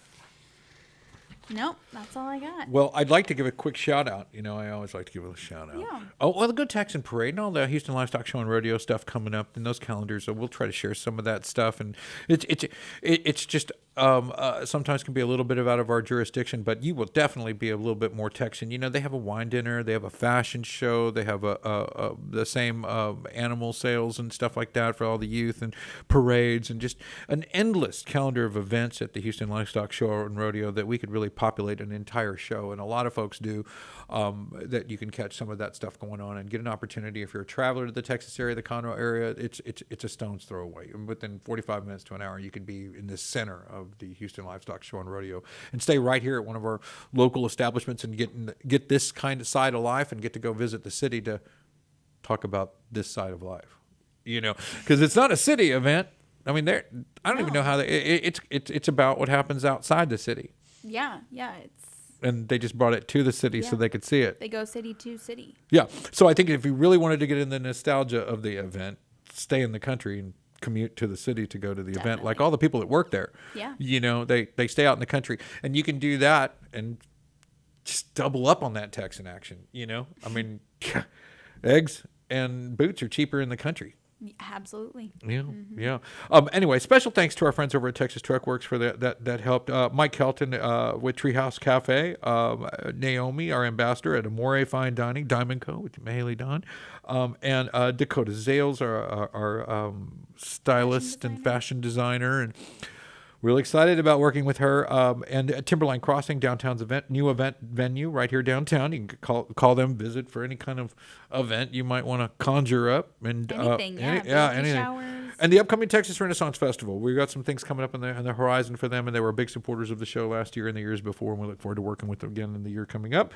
D: Nope, that's all I got.
C: Well, I'd like to give a quick shout out. You know, I always like to give a shout out.
D: Yeah.
C: Oh, well, the Good Texan Parade and all the Houston Livestock Show and Rodeo stuff coming up in those calendars. So we'll try to share some of that stuff. And it's just sometimes can be a little bit out of our jurisdiction, but you will definitely be a little bit more Texan. You know, they have a wine dinner, they have a fashion show, they have the same animal sales and stuff like that for all the youth, and parades, and just an endless calendar of events at the Houston Livestock Show and Rodeo that we could really populate an entire show, and a lot of folks do. That you can catch some of that stuff going on and get an opportunity. If you're a traveler to the Texas area, the Conroe area, it's a stone's throw away. Within 45 minutes to an hour, you could be in the center of the Houston Livestock Show and Rodeo and stay right here at one of our local establishments and get this kind of side of life and get to go visit the city to talk about this side of life. You know, because it's not a city event. I mean, I don't even know how it's about what happens outside the city.
D: Yeah,
C: and they just brought it to the city so they could see it.
D: They go city to city.
C: Yeah. So I think if you really wanted to get in the nostalgia of the event, stay in the country and commute to the city to go to the event, like all the people that work there.
D: Yeah.
C: You know, they stay out in the country, and you can do that and just double up on that Texan action. You know, I mean, eggs and boots are cheaper in the country.
D: Absolutely.
C: Yeah, yeah. Anyway, special thanks to our friends over at Texas Truck Works for that helped. Mike Kelton with Treehouse Cafe, Naomi, our ambassador at Amore Fine Dining, Diamond Co. with Haley Don, and Dakota Zales, our stylist and fashion designer, and Really excited about working with her. And Timberline Crossing, downtown's new event venue right here downtown. You can call them, visit for any kind of event you might want to conjure up. And
D: Anything,
C: anything.
D: Showers.
C: And the upcoming Texas Renaissance Festival. We've got some things coming up on the horizon for them, and they were big supporters of the show last year and the years before, and we look forward to working with them again in the year coming up.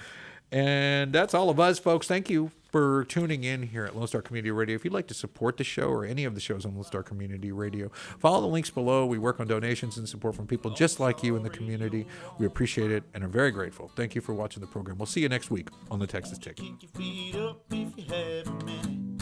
C: And that's all of us, folks. Thank you for tuning in here at Lone Star Community Radio. If you'd like to support the show or any of the shows on Lone Star Community Radio, follow the links below. We work on donations and support from people just like you in the community. We appreciate it and are very grateful. Thank you for watching the program. We'll see you next week on the Texas Ticket.
B: Kick your feet up if you have a minute.